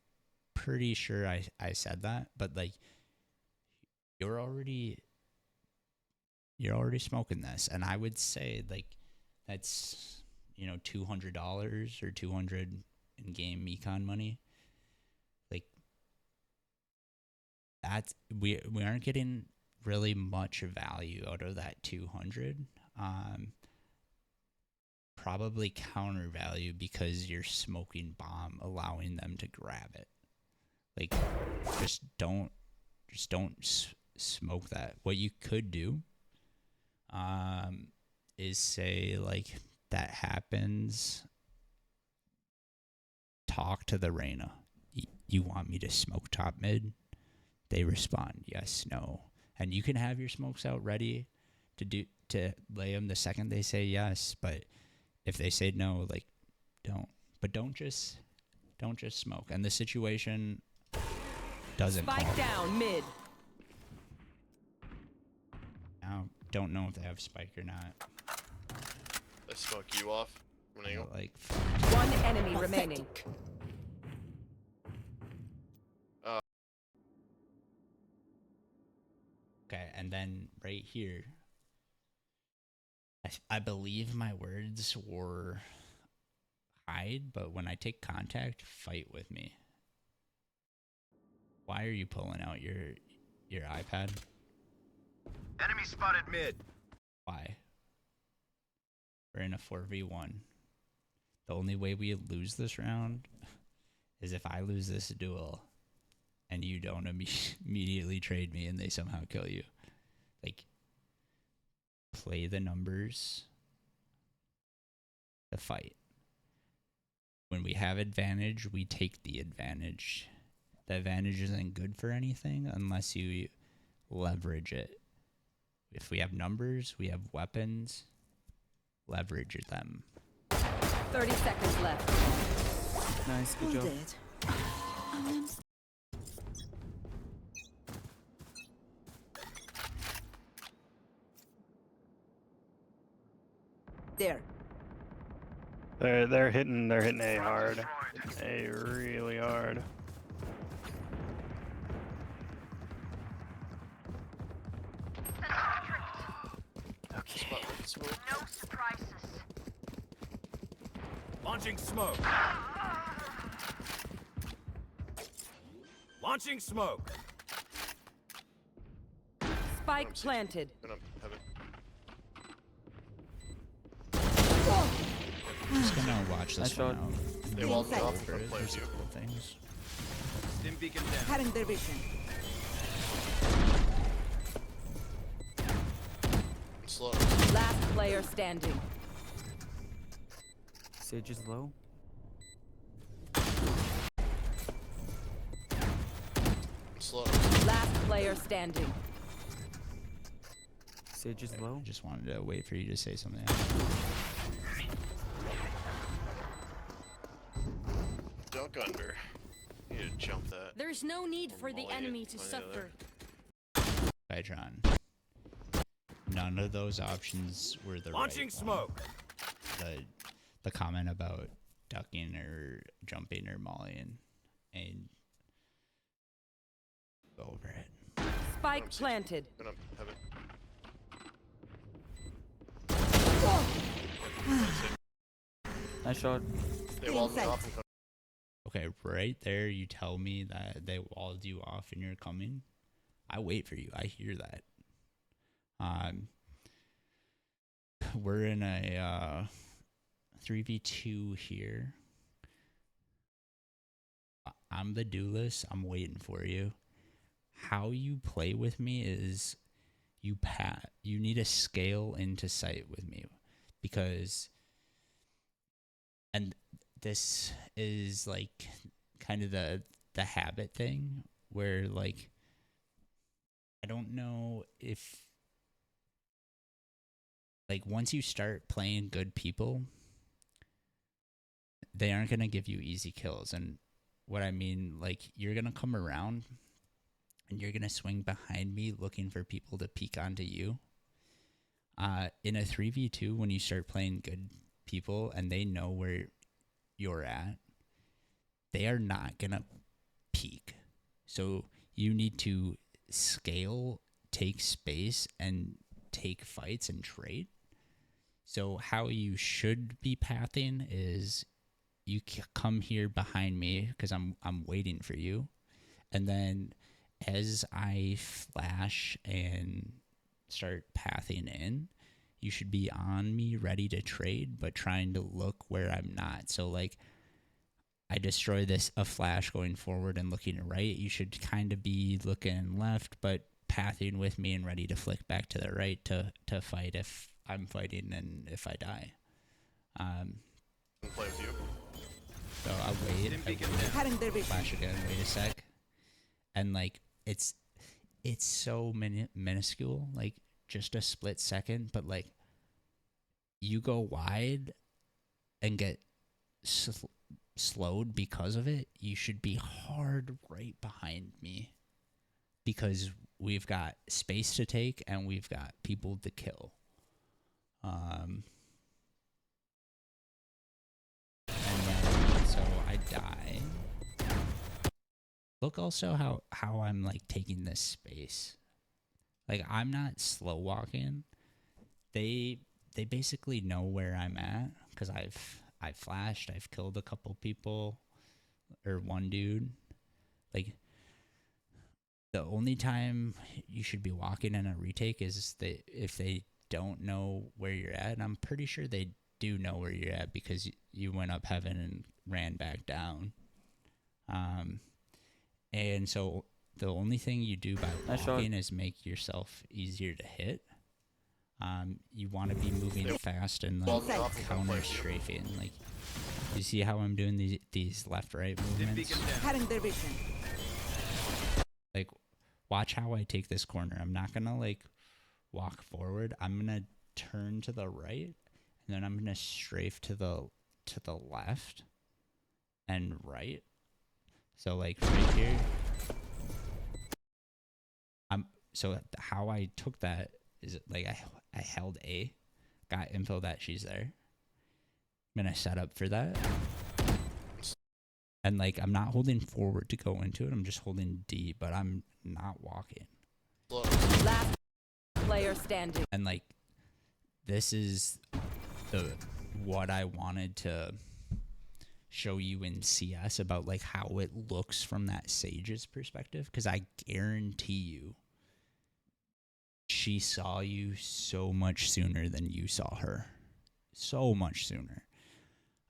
pretty sure I said that, but like you're already smoking this, and I would say like that's $200 or 200 in game Mecon money. Like that's we aren't getting really much value out of that 200. Probably counter value because you're smoking bomb, allowing them to grab it. Like just don't smoke that. What you could do is say like that happens, talk to the Reyna. You want me to smoke top mid? They respond yes, no, and you can have your smokes out ready to lay them the second they say yes. But if they say no, like don't just smoke. And the situation doesn't call. Spike down mid. Now, don't know if they have spike or not. I smoke you off. When I go. Like One enemy remaining. and then right here, I believe my words were hide, but when I take contact, fight with me. Why are you pulling out your iPad? Enemy spotted Mid. Why? We're in a 4v1. The only way we lose this round is if I lose this duel and you don't immediately trade me and they somehow kill you. Like, play the numbers to fight. When we have advantage, we take the advantage. The advantage isn't good for anything unless you leverage it. If we have numbers, we have weapons, leverage them. 30 seconds left. Nice, good Hold job. it. I am there. They're hitting A hard. A really hard. Okay. Spotlight smoke. No surprises. Launching smoke. Launching smoke. Spike planted. Gonna have it. Just gonna watch this Nice one shot. out. They walled me Inside. off. I'm gonna play There's with a you. couple things. Stim beacon down. Cutting their vision. Slow. Last player standing. Sage is low. Slow. Last player standing. Sage is low. I just wanted to wait for you to say something. Dunk under. You need to jump that. There's no need for the Molly it enemy to on the suffer. other. Vitron. None of those options were the Launching right smoke. one. The comment about ducking or jumping or mollying, and go over it. Spike planted. Gonna have it. Nice shot. They walled me Inside. off. And Okay, right there, you tell me that they walled you off and you're coming. I wait for you. I hear that. We're in a 3v2 here. I'm the duelist. I'm waiting for you. How you play with me is you need to scale into sight with me, because, and this is like kind of the habit thing where, like, I don't know if, like, once you start playing good people, they aren't going to give you easy kills. And what I mean, like, you're going to come around and you're going to swing behind me looking for people to peek onto you. In a 3v2, when you start playing good people and they know where you're at, they are not going to peek. So you need to scale, take space, and take fights and trade. So how you should be pathing is you come here behind me because I'm waiting for you, and then as I flash and start pathing in, you should be on me ready to trade, but trying to look where I'm not. So, like, I destroy a flash going forward and looking right. You should kind of be looking left, but pathing with me and ready to flick back to the right to fight if I'm fighting and if I die. play with you. So I'll wait. Cutting their vision. Flash again. Wait a sec. And, like, it's so minuscule, like just a split second, but, like, you go wide and get slowed because of it. You should be hard right behind me because we've got space to take and we've got people to kill. And then, so I die. Look also how I'm, like, taking this space. Like, I'm not slow walking. They basically know where I'm at because I've flashed. I've killed a couple people or one dude. Like, the only time you should be walking in a retake is if they don't know where you're at. And I'm pretty sure they do know where you're at because you went up heaven and ran back down. And so the only thing you do by walking is make yourself easier to hit. You want to be moving fast and like counter strafing. Like, you see how I'm doing these left-right movements? Like, watch how I take this corner. I'm not gonna like walk forward. I'm gonna turn to the right, and then I'm gonna strafe to the left and right. So like right here. So how I took that is like I held A, got info that she's there. I'm gonna set up for that. And like I'm not holding forward to go into it, I'm just holding D, but I'm not walking. Last player standing. And like this is what I wanted to show you in CS about like how it looks from that Sage's perspective, because I guarantee you she saw you so much sooner than you saw her. So much sooner.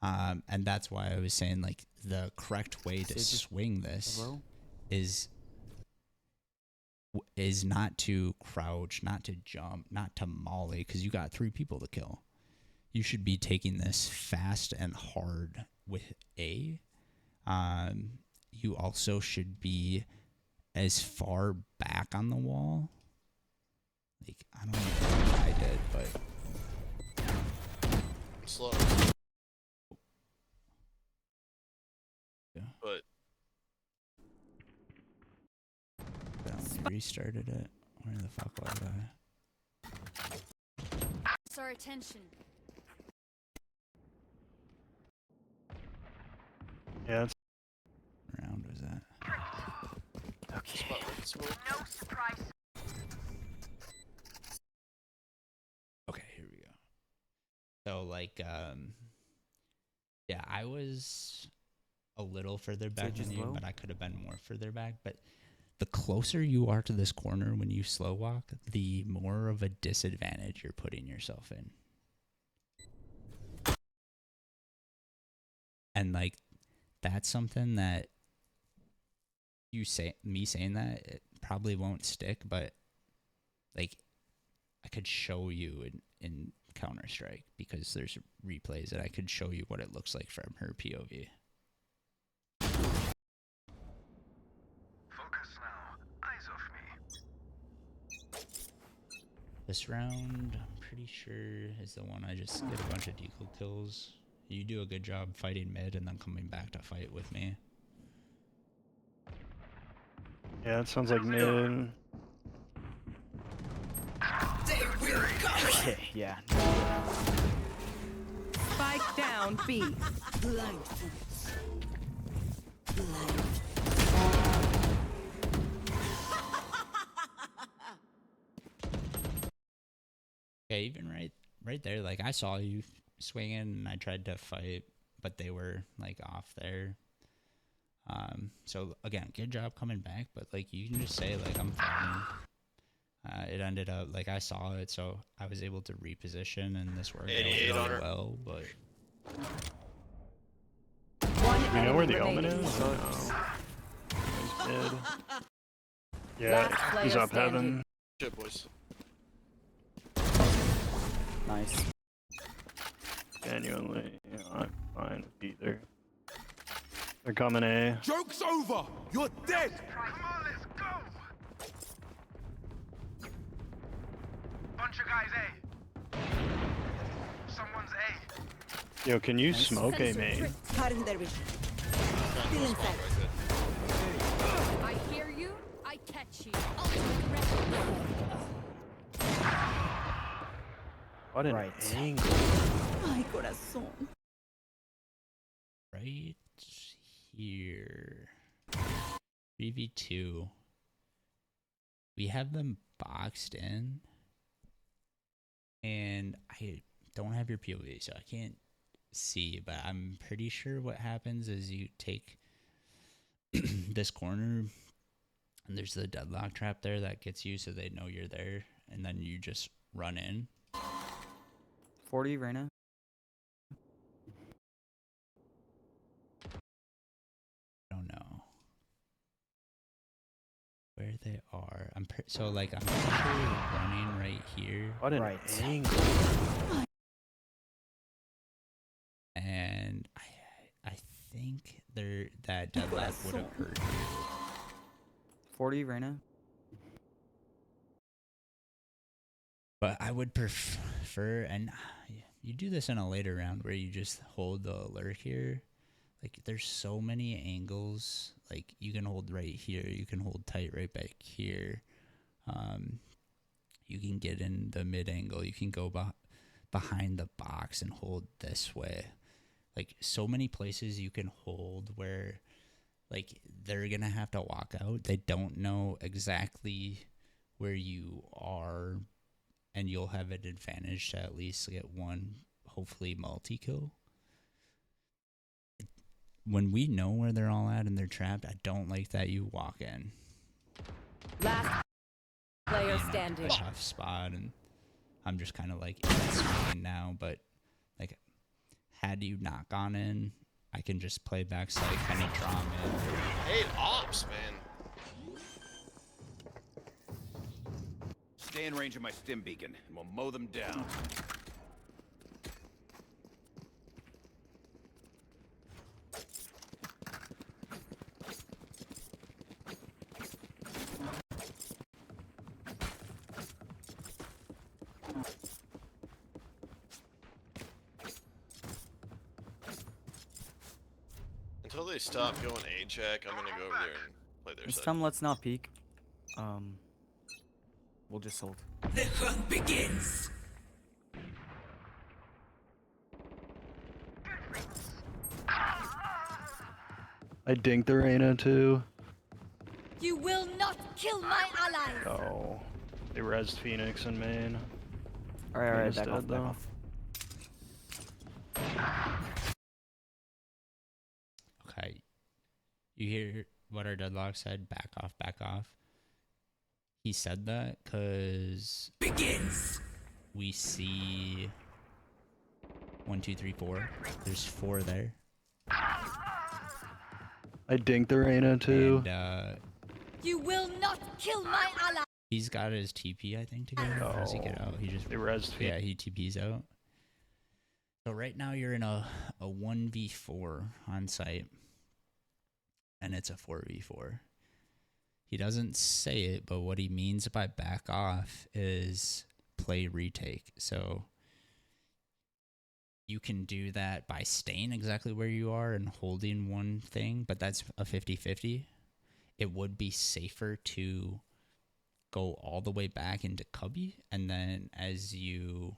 And that's why I was saying like the correct way to swing this is not to crouch, not to jump, not to molly, because you got 3 people to kill. You should be taking this fast and hard with A. You also should be as far back on the wall. Like, I don't know if I did, but Slow. yeah. But I restarted it. Where the fuck was I? Our attention. Yeah, it's Round was that? okay. spot right smoke. No surprise. Okay, here we go. So like yeah, I was a little further back than you, but I could have been more further back. But the closer you are to this corner when you slow walk, the more of a disadvantage you're putting yourself in. And like that's something that me saying that it probably won't stick, but like I could show you in Counter-Strike because there's replays that I could show you what it looks like from her POV. Focus now. Eyes off me. This round, I'm pretty sure, is the one I just get a bunch of decoy kills. You do a good job fighting mid and then coming back to fight with me. Yeah, it sounds like mid. Okay, yeah. Spike down B. Blind fools. Blind. Yeah, even right there, like I saw you swinging and I tried to fight, but they were like off there. So again, good job coming back, but like you can just say like I'm fine. It ended up like I saw it, so I was able to reposition, and this worked out really well. But Do you know where the omen is? No. He's mid. Yeah, he's up heaven. Shit, boys. Nice. Genuinely, you know, I'm fine with either. They're coming A. Joke's over! You're dead! Come on, let's go! Bunch of guys A. Someone's A. Yo, can you smoke A main? Cutting their vision. Still inside. I hear you. I catch you. Ultimate ready. What an Right. angle. Ay, corazón. right here, 3v2. we have them boxed in, and I don't have your POV, so I can't see, but I'm pretty sure what happens is you take this corner, and there's the deadlock trap there that gets you so they know you're there, and then you just run in. 40 right now. I don't know where they are. So like I'm actually running right here, What an Right. angle. and I think that deadlock would have hurt. 40 right now. But I would prefer, and you do this in a later round where you just hold the lurk here. Like, there's so many angles. Like, you can hold right here. You can hold tight right back here. You can get in the mid angle. You can go behind the box and hold this way. Like, so many places you can hold where, like, they're going to have to walk out. They don't know exactly where you are, and you'll have an advantage to at least get one, hopefully, multi-kill. When we know where they're all at and they're trapped, I don't like that you walk in. Last player in a standing. tough spot, and I'm just kind of like swinging now, but like, had you not gone in, I can just play backside, kind of draw 'em in. 8 ops, man. Stay in range of my stim beacon, and we'll mow them down. Until they stop going A-check, I'm gonna go over there and play their This side. time, let's not peek. We'll just hold. The hunt begins. I dinked the Reyna too. You will not kill my allies. Oh, they rezzed Phoenix and main. Alright, alright, Reyna's back off, dead, back though. off. Okay. You hear what our deadlock said? Back off, back off. He said that because Begins. we see 1, 2, 3, 4. There's 4 there. I dinked the Reyna too. And You will not kill my allies. he's got his TP, I think, to go. Or does he get out? He just They rezzed Phoenix. yeah, he TP's out. So right now you're in a 1v4 on site, and it's a 4v4. He doesn't say it, but what he means by back off is play retake. So you can do that by staying exactly where you are and holding one thing, but that's a 50-50. It would be safer to go all the way back into cubby, and then as you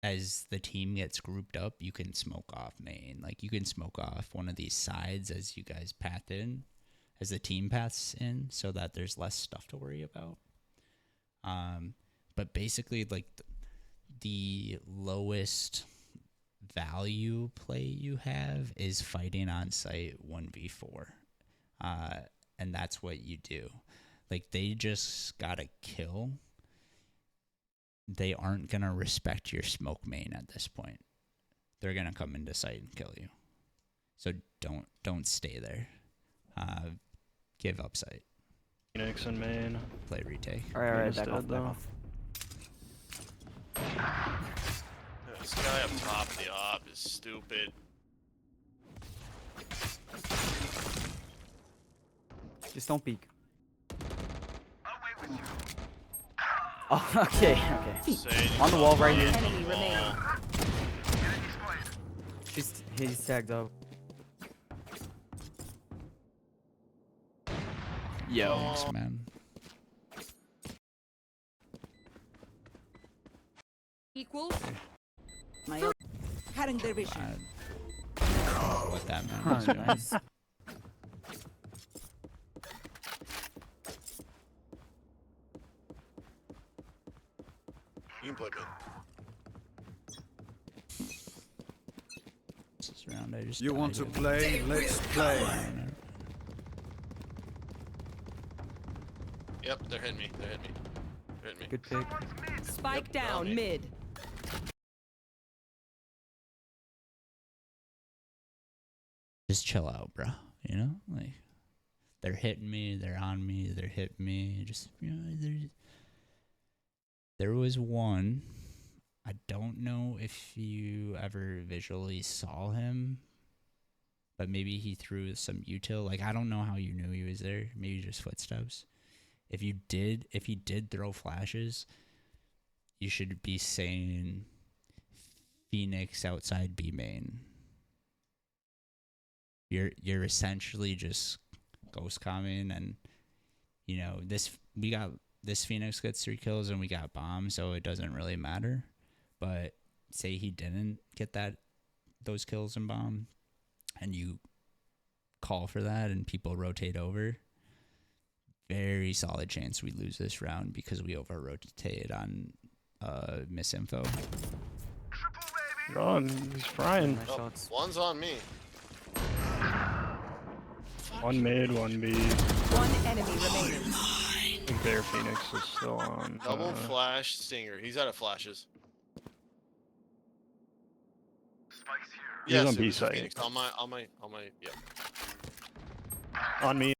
as the team gets grouped up, you can smoke off main. Like, you can smoke off one of these sides as you guys path in, as the team paths in, so that there's less stuff to worry about. But basically, like, the lowest value play you have is fighting on site 1v4. And that's what you do. Like, they just gotta kill. They aren't going to respect your smoke main at this point. They're going to come into sight and kill you. So don't stay there. Give up sight. Phoenix and main. Play retake. Alright, alright, Reyna's back dead, off, back though. off. This guy up top of the op is stupid. Just don't peek. I'll wait with you. Oh, okay, okay. Sage On the wall right here. Enemy remaining. Enemy spotted. He's tagged up. Yo, thanks, man. Equals. My cutting their vision. I don't know what that meant. Huh, nice. This round I just You want to died play? Let's play. in. Yep, they're hitting me. They're hitting me. They're hitting me. Good pick. Spike Yep, down me. mid. Just chill out, bro. You know, like they're hitting me, they're on me, they're hitting me. Just there was one. I don't know if you ever visually saw him, but maybe he threw some util. Like I don't know how you knew he was there. Maybe just footsteps. If he did throw flashes, you should be saying Phoenix outside B main. You're essentially just ghost coming, and you know this Phoenix gets 3 kills and we got bombs, so it doesn't really matter. But say he didn't get those kills and bomb, and you call for that, and people rotate over. Very solid chance we lose this round because we over rotate on misinfo. Oh, he's frying. Nice shots. One's on me. One mid, one B. One enemy remaining. I think their Phoenix is still on. Double flash stinger. He's out of flashes. Spikes here. He's Yes, on it B was side. Phoenix. On my, yep. On me.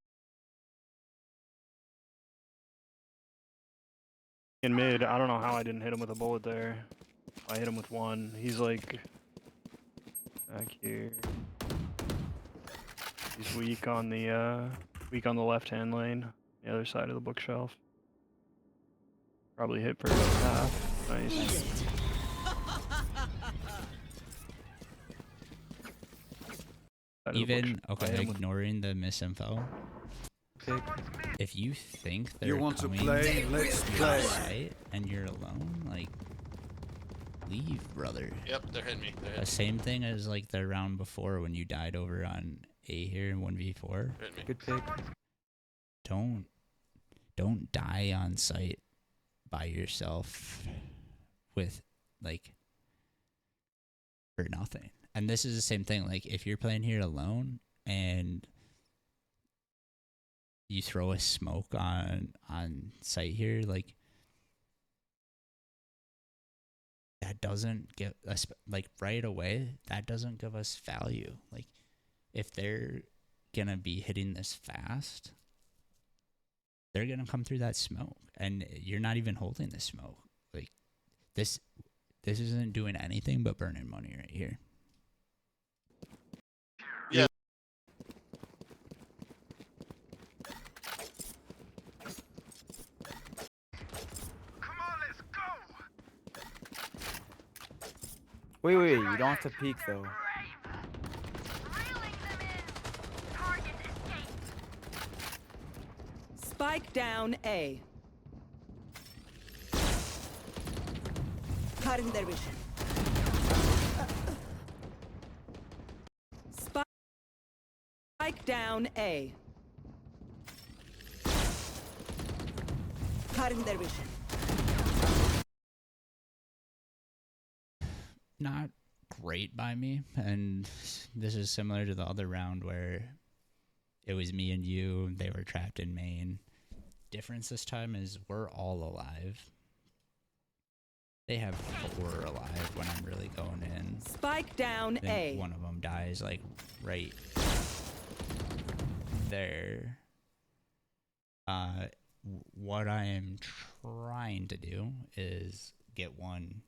In mid, I don't know how I didn't hit him with a bullet there. I hit him with one. He's like back here. He's weak on the left-hand lane, the other side of the bookshelf. Probably hit for about half. Nice. Side of the Even bookshelf. I hit okay, him with ignoring the misinfo. Pick. If you think they're You want to coming play? Let's to your play. site and you're alone, like leave, brother. Yep, they're hitting me. They're The hitting me. same thing as like the round before when you died over on A here in 1v4. They're hitting me. Good pick. Don't die on site by yourself with like for nothing. And this is the same thing. Like if you're playing here alone and you throw a smoke on site here, like that doesn't give us like right away. That doesn't give us value. Like if they're gonna be hitting this fast, they're gonna come through that smoke, and you're not even holding the smoke. Like this isn't doing anything but burning money right here. Yeah. Come on, let's go. Wait, you don't have to peek though. Reeling them in. Target escaped. Spike down A. Cutting their vision. Spike down A. Cutting their vision. Not great by me, and this is similar to the other round where it was me and you, they were trapped in main. Difference this time is we're all alive. They have 4 alive when I'm really going in. Spike down Then A. one of them dies like right there. What I am trying to do is get one,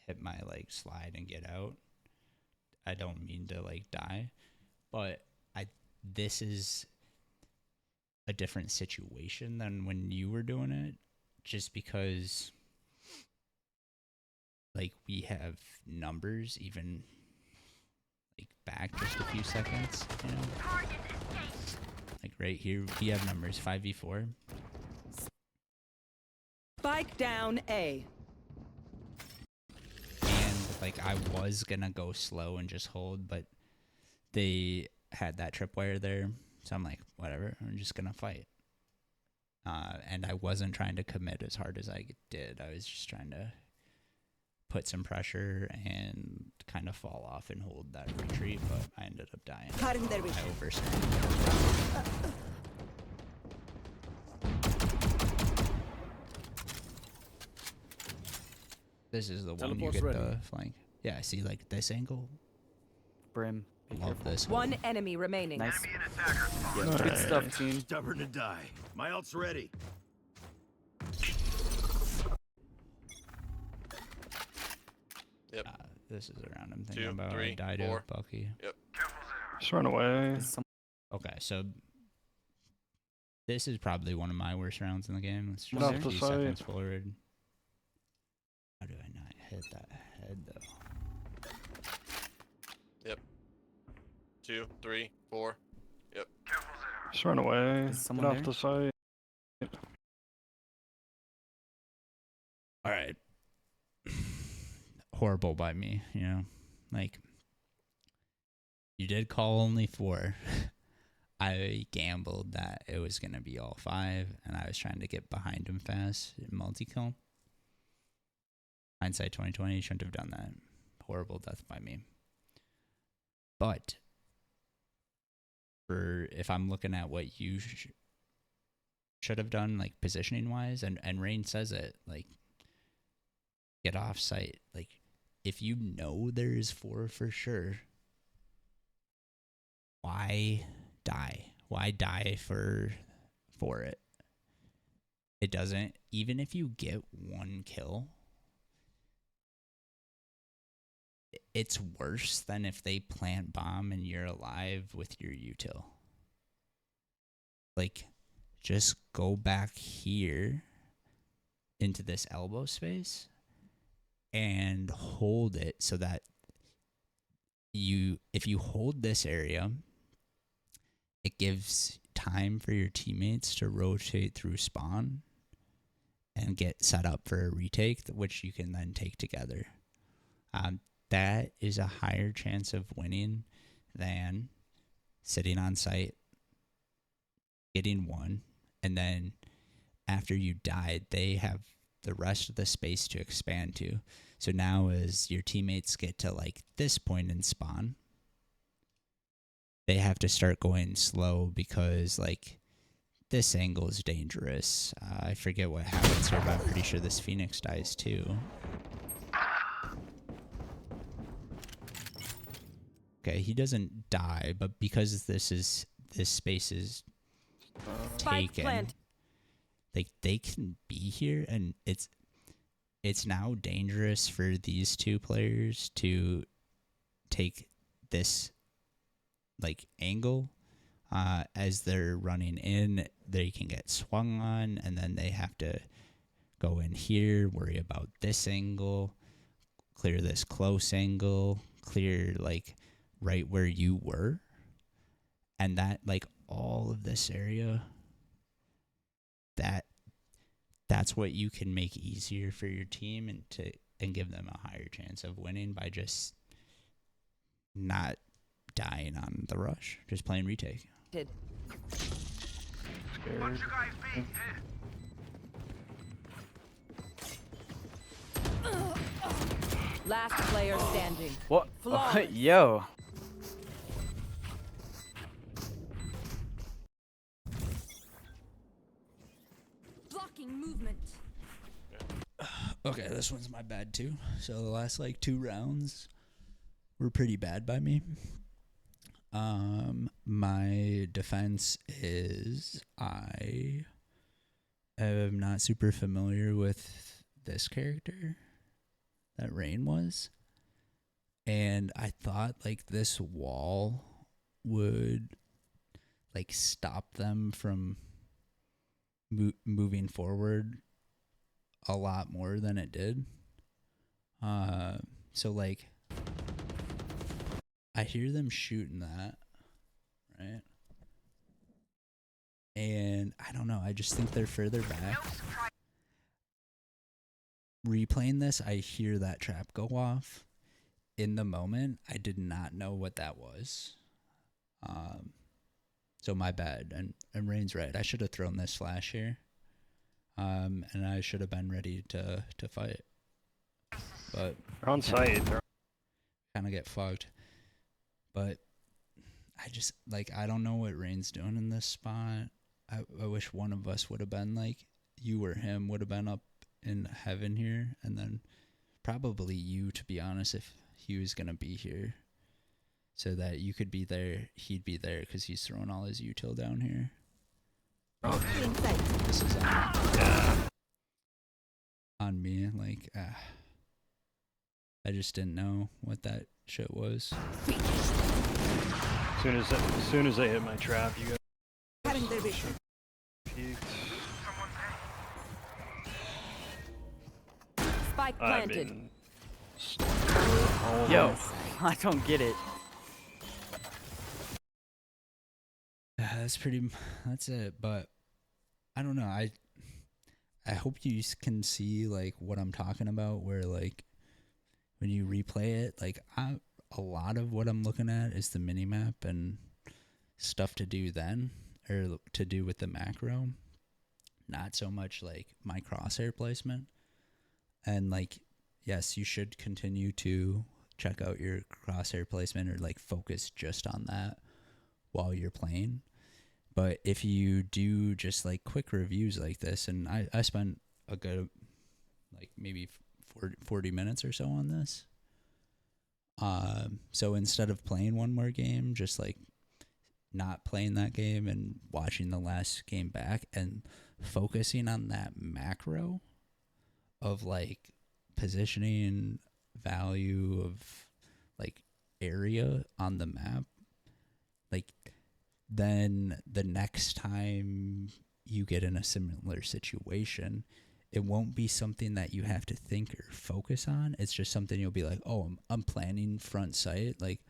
hit my like slide and get out. I don't mean to like die, but this is a different situation than when you were doing it, just because like we have numbers even like back just a few seconds, you know? Target escaped. Like right here we have numbers 5v4. Spike down A. And like I was gonna go slow and just hold, but they had that tripwire there, so I'm like, whatever, I'm just gonna fight. And I wasn't trying to commit as hard as I did. I was just trying to put some pressure and kind of fall off and hold that retreat, but I ended up dying. Cutting their I vision. overstayed. This is the one you Teleport's get ready. the flank. Yeah, see, like this angle. Brim. Be Love careful. this. One enemy remaining. Nice. Enemy and attacker spawn. Yeah, good stuff, team. Stubborn to die. My ult's ready. This is around. I'm thinking 2, about. 3, I died 4. of Bucky. Just run away. Is some- Okay, so this is probably one of my worst rounds in the game. It's Get just off a the few site. seconds forward. How do I not hit that head though? 2, 3, 4. Just run away. Is Get someone off there? the site. All right. Horrible by me, you know. Like, you did call only 4. I gambled that it was going to be all 5, and I was trying to get behind him fast in multi-kill. Hindsight 2020, shouldn't have done that. Horrible death by me. But, for if I'm looking at what you should have done, like, positioning-wise, and Rain says it, like, get off site. Like, if you know there's 4 for sure, why die? Why die for it? It doesn't, even if you get 1 kill, it's worse than if they plant bomb and you're alive with your util. Like, just go back here into this elbow space and hold it so that if you hold this area, it gives time for your teammates to rotate through spawn and get set up for a retake, which you can then take together. That is a higher chance of winning than sitting on site, getting 1, and then after you died, they have the rest of the space to expand to. So now as your teammates get to like this point in spawn, they have to start going slow because like this angle is dangerous. I forget what happens here, but I'm pretty sure this Phoenix dies too. Okay, he doesn't die, but because this space is Spike taken, plant. like they can be here, and it's now dangerous for these 2 players to take this like angle as they're running in. They can get swung on, and then they have to go in here, worry about this angle, clear this close angle, clear like right where you were, and that like all of this area, that's what you can make easier for your team and give them a higher chance of winning by just not dying on the rush, just playing retake. Scared. Bunch of guys being hit. Last player standing. What? Flawless. Yo. Blocking movement. Okay, this one's my bad too. So the last like 2 rounds were pretty bad by me. My defense is I am not super familiar with this character that Rain was, and I thought like this wall would like stop them from moving forward a lot more than it did. So like I hear them shooting that, right? And I don't know, I just think they're further back. Replaying this, I hear that trap go off. In the moment, I did not know what that was. So my bad. And Rain's right. I should have thrown this flash here. And I should have been ready to fight. but They're on site. They're kind of get fucked. But I just like I don't know what Rain's doing in this spot. I wish one of us would have been like you or him would have been up in heaven here, and then probably you, to be honest, if he was gonna be here, so that you could be there, he'd be there because he's throwing all his util down here. This is on me. Like, I just didn't know what that shit was. as soon as they hit my trap, you guys Having their vision. peeked. Spike I've planted. been Yo, I don't get it. That's it. But I don't know. I hope you can see like what I'm talking about, where like when you replay it, like a lot of what I'm looking at is the mini map and stuff to do then, or to do with the macro, not so much like my crosshair placement. And like, yes, you should continue to check out your crosshair placement or like focus just on that while you're playing. But if you do just like quick reviews like this, and I spent a good like maybe 40 minutes or so on this. So instead of playing one more game, just like not playing that game and watching the last game back and focusing on that macro of like positioning, value of like area on the map, like then the next time you get in a similar situation, it won't be something that you have to think or focus on. It's just something you'll be like, oh, I'm planning front sight. Like,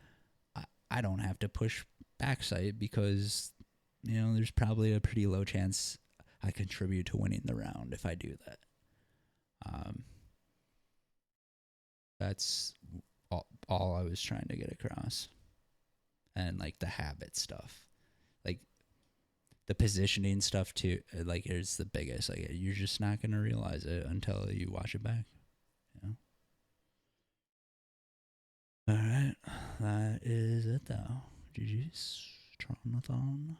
I don't have to push back sight because, you know, there's probably a pretty low chance I contribute to winning the round if I do that. That's all I was trying to get across. And, like, the habit stuff. Like, the positioning stuff too, like, is the biggest. Like, you're just not gonna realize it until you watch it back. You know. All right, that is it though. GG's, Tronathon.